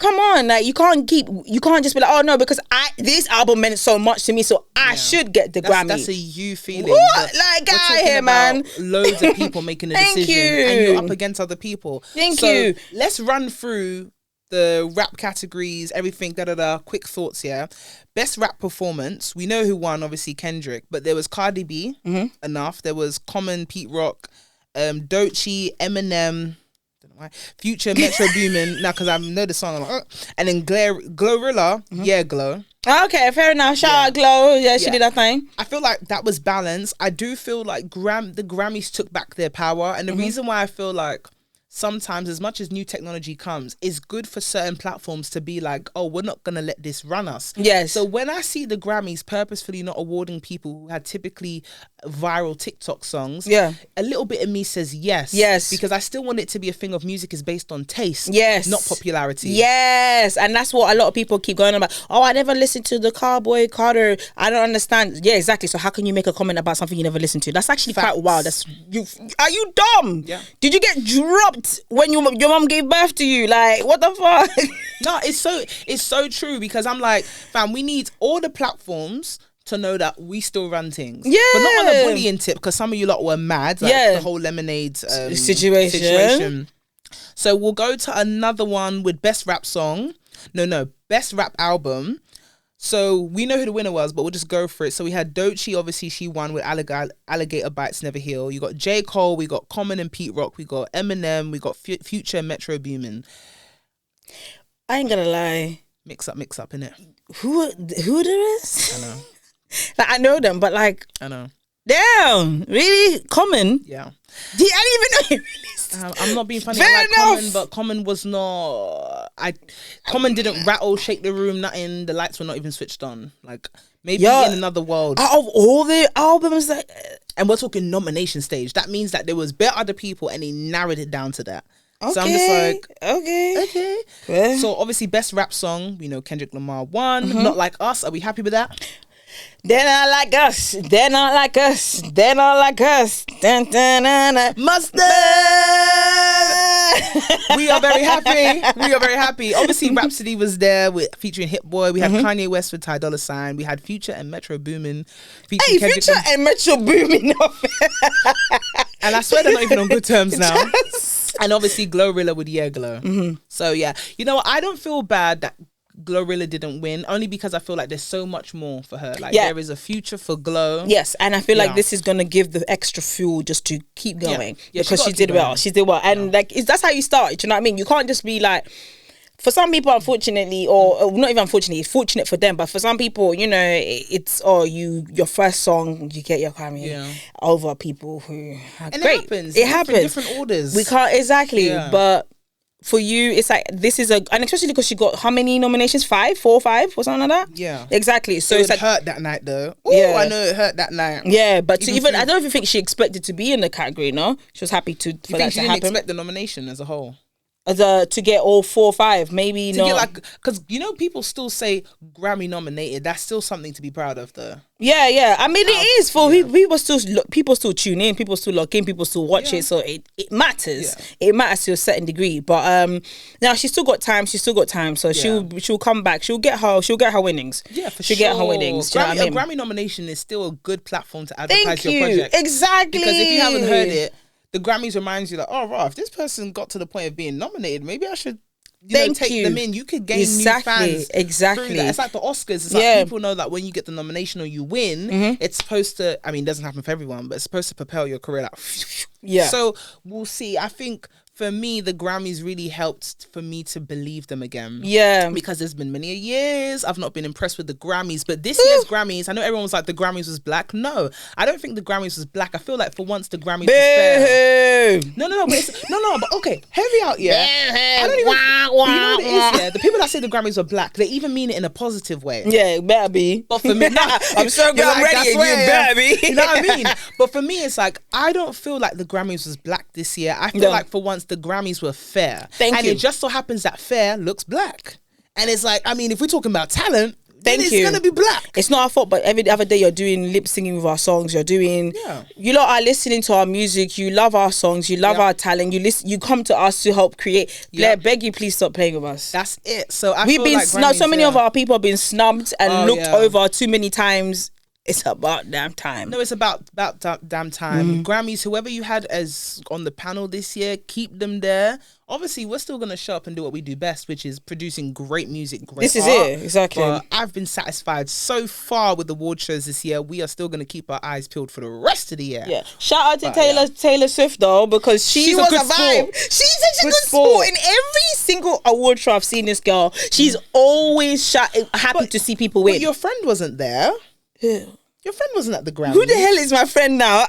come on, like you can't just be like, oh no, because this album meant so much to me, so I should get the Grammy. That's a you feeling. What? Like, get out here, man. Loads of people making a decision, and you're up against other people. Thank you. Let's run through the rap categories, everything. Quick thoughts here. Best rap performance. We know who won. Obviously Kendrick, but there was Cardi B. Enough. There was Common, Pete Rock, Doechii, Eminem. Future, Metro Boomin. Now, because I know the song, I'm like, and then Glorilla, Glow. Okay, fair enough. Shout out Glow. Yeah, she did that thing. I feel like that was balanced. I do feel like the Grammys took back their power, and the reason why I feel like sometimes, as much as new technology comes, it's good for certain platforms to be like, oh, we're not gonna let this run us. Yes. So when I see the Grammys purposefully not awarding people who had typically viral TikTok songs, a little bit of me says yes, because I still want it to be a thing of music is based on taste, not popularity. Yes, and that's what a lot of people keep going about. Oh, I never listened to the Cowboy Carter. I don't understand. Yeah, exactly. So how can you make a comment about something you never listened to? So actually quite wild. Are you dumb? Yeah. Did you get dropped when your mom gave birth to you? Like, what the fuck? No, it's so true, because I'm like, fam, we need all the platforms to know that we still run things. Yeah. But not on a bullying tip, because some of you lot were mad. Like the whole Lemonade situation. So we'll go to another one with best rap song. No, best rap album. So we know who the winner was, but we'll just go for it. So we had Doechii, obviously she won with Alligator Bites Never Heal. You got J. Cole, we got Common and Pete Rock, we got Eminem, we got Future and Metro Boomin. I ain't gonna lie. Mix up, innit? Who there is? I know. Like, I know them, but like, I know. Damn, really? Common? Yeah. I didn't even know he released. I'm not being funny. Fair I like enough. Common, but Common was not. Common didn't rattle, shake the room, nothing. The lights were not even switched on. Like, maybe in another world. Out of all the albums that, and we're talking nomination stage, that means that there was better other people, and he narrowed it down to that. Okay, so I'm just like, okay. Yeah. So obviously, best rap song, we know Kendrick Lamar won. Not Like Us. Are we happy with that? They're not like us. They're not like us. They're not like us. Dun, dun, dun, dun. Mustard. We are very happy. Obviously, Rhapsody was there featuring Hit Boy. We had Kanye West with Ty Dolla $ign. We had Future and Metro Boomin. Future and Metro Boomin. And I swear they're not even on good terms now. And obviously, Glorilla with Glow. So yeah, you know what? I don't feel bad that Glorilla didn't win, only because I feel like there's so much more for her. Like there is a future for Glow. Yes, and I feel like this is gonna give the extra fuel just to keep going. Yeah, because she did well. She did well, and like that's how you start. Do you know what I mean? You can't just be like. For some people, unfortunately, or not even unfortunately, it's fortunate for them. But for some people, you know, it's your first song, you get your Grammy over people who are and great. It happens. Different orders. We can't but for you, it's like this is and especially because she got how many nominations? 4 or 5 or something like that. Yeah, exactly. So it it's like hurt that night though. Ooh, I know it hurt that night. Yeah, but I don't even think she expected to be in the category. No, she was happy for that to happen. She didn't expect the nomination as a whole. To get all 4 or 5, maybe not. Because you know, people still say Grammy nominated. That's still something to be proud of, though. Yeah. I mean, it is for people still tune in, people still log in, people still watch it. So it matters. Yeah. It matters to a certain degree. But now she's still got time. So she'll come back. She'll get her winnings. Yeah, for she'll get her winnings. A Grammy nomination is still a good platform to advertise your project. Exactly. Because if you haven't heard it, the Grammys reminds you like, oh, right, if this person got to the point of being nominated, maybe I should take them in. You could gain new fans. Exactly. Through that. It's like the Oscars. It's like people know that when you get the nomination or you win, it's supposed to, I mean, it doesn't happen for everyone, but it's supposed to propel your career like, So we'll see. I think for me, the Grammys really helped for me to believe them again. Yeah. Because there's been many years I've not been impressed with the Grammys. But this year's Grammys, I know everyone was like, the Grammys was black. No, I don't think the Grammys was black. I feel like for once the Grammys was fair. No, but okay, hear me out, yeah. I don't even, you know what it is, yeah? The people that say the Grammys were black, they even mean it in a positive way. Yeah, it better be. But for me, I'm so glad I'm ready. You better be. You know what I mean? But for me, it's like, I don't feel like the Grammys was black this year. I feel like for once the Grammys were fair. And it just so happens that fair looks black. And it's like, I mean, if we're talking about talent, Thank then you. It's gonna be black. It's not our fault, but every other day you're doing lip singing with our songs. You're doing. Yeah. You lot are listening to our music. You love our songs. You love our talent. You listen. You come to us to help create. Blair, beg you, please stop playing with us. That's it. So We've feel been like snubbed. So Grammys, many of our people have been snubbed and looked yeah. over too many times. It's about damn time. No, it's about damn time. Grammys, whoever you had as on the panel this year, keep them there. Obviously, we're still gonna show up and do what we do best, which is producing great music, great This is art. it, exactly. But I've been satisfied so far with the award shows this year. We are still gonna keep our eyes peeled for the rest of the year. Yeah. Shout out to Taylor Swift though, because she's a was good a vibe. sport. She's such a good sport. sport. In every single award show I've seen this girl, she's always happy to see people win. But your friend wasn't there. Who? Your friend wasn't at the Grammys. Who the hell is my friend now?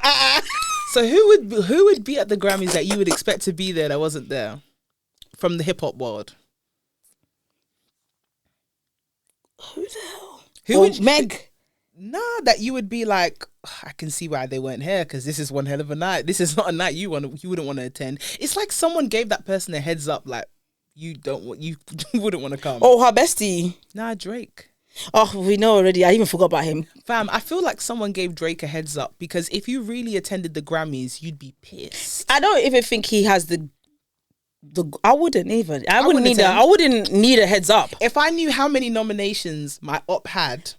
So who would be at the Grammys that you would expect to be there that wasn't there from the hip hop world? Who the hell? Who would Meg? That you would be like, I can see why they weren't here because this is one hell of a night. This is not a night you wouldn't want to attend. It's like someone gave that person a heads up, like you wouldn't want to come. Oh, her bestie. Nah, Drake. Oh, we know already. I even forgot about him. Fam, I feel like someone gave Drake a heads up because if you really attended the Grammys, you'd be pissed. I don't even think he has the. I wouldn't even. I wouldn't need attend. I wouldn't need a heads up. If I knew how many nominations my op had,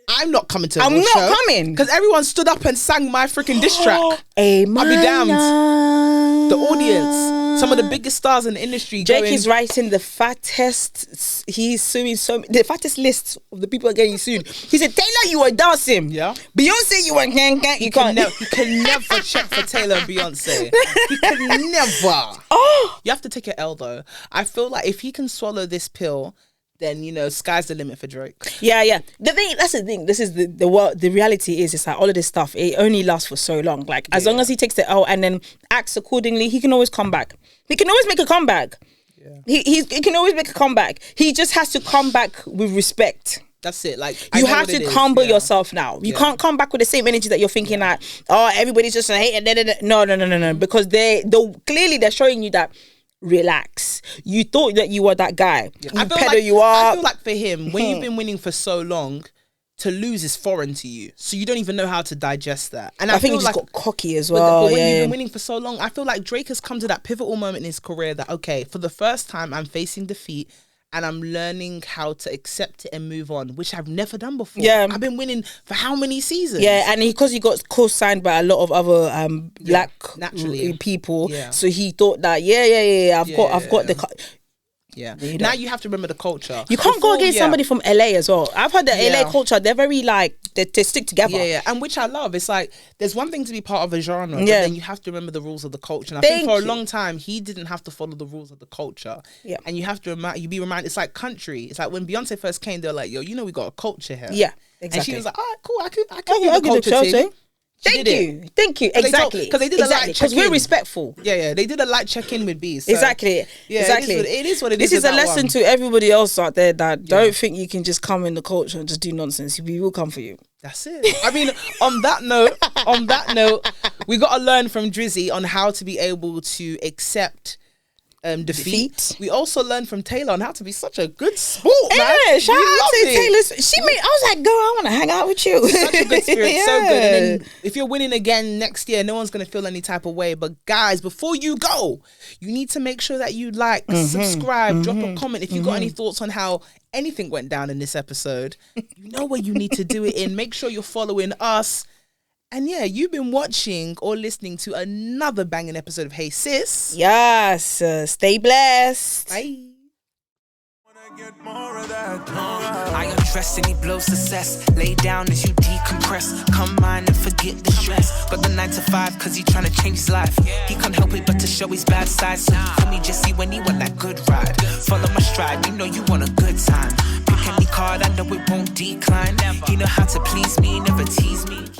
I'm not coming to the I'm award not show coming because everyone stood up and sang my freaking diss track. I'll be damned. The audience, some of the biggest stars in the industry. Jake going, is writing the fattest. He's suing the fattest list of the people are getting sued. He said, "Taylor, you were dancing. Yeah. Beyonce, you were you can't. You can never check for Taylor and Beyonce. You can never. Oh, You have to take an L though. I feel like if he can swallow this pill, then sky's the limit for Drake. yeah. That's the thing. This is the world. The reality is, it's like all of this stuff. It only lasts for so long. Like as long as he takes the L and then acts accordingly, he can always come back. He can always make a comeback. Yeah. He can always make a comeback. He just has to come back with respect. That's it. Like you have to humble yourself now. You can't come back with the same energy that you're thinking that everybody's just a hater. No. Because clearly they're showing you that. Relax. You thought that you were that guy. Yeah. You pedo you are. I feel like for him, when you've been winning for so long, to lose is foreign to you. So you don't even know how to digest that. And I think he just got cocky as well. But when you've been winning for so long, I feel like Drake has come to that pivotal moment in his career that, okay, for the first time, I'm facing defeat and I'm learning how to accept it and move on, which I've never done before. Yeah. I've been winning for how many seasons? Yeah, and because he got co-signed by a lot of other black people, so he thought that I've got the. Yeah. Now you have to remember the culture. You can't go against somebody from LA as well. I've heard the LA culture, they're very they stick together. Yeah. And which I love. It's like there's one thing to be part of a genre, but then you have to remember the rules of the culture. And I think for a long time he didn't have to follow the rules of the culture. Yeah. And you have to be reminded. It's like country. It's like when Beyonce first came, they're like, yo, we got a culture here. Yeah. Exactly. And she was like, all right, cool. I could do the culture thing. Thank you. Exactly. Because they did a light check-in. Because we're respectful. Yeah. They did a light check-in with B. So. Exactly. Yeah, exactly. It is what it is. This is a lesson to everybody else out there that don't think you can just come in the culture and just do nonsense. We will come for you. That's it. I mean, on that note, we got to learn from Drizzy on how to be able to accept defeat. We also learned from Taylor on how to be such a good sport, man. Yeah, shout out to Taylor. I was like, girl, I want to hang out with you. Such a good spirit, so good. And then if you're winning again next year, no one's going to feel any type of way. But guys, before you go, you need to make sure that you subscribe, drop a comment. If you got any thoughts on how anything went down in this episode, you know where you need to do it in. Make sure you're following us. And you've been watching or listening to another banging episode of Hey Sis. Yes, stay blessed. Bye. I undress and he blows success. Lay down as you decompress. Come on and forget the stress. Got the 9 to 5 cause he tryna change his life. He can't help it but to show his bad side. So for me just see when he want that good ride. Follow my stride, you know you want a good time. Pick any card, I know it won't decline. He know how to please me, never tease me.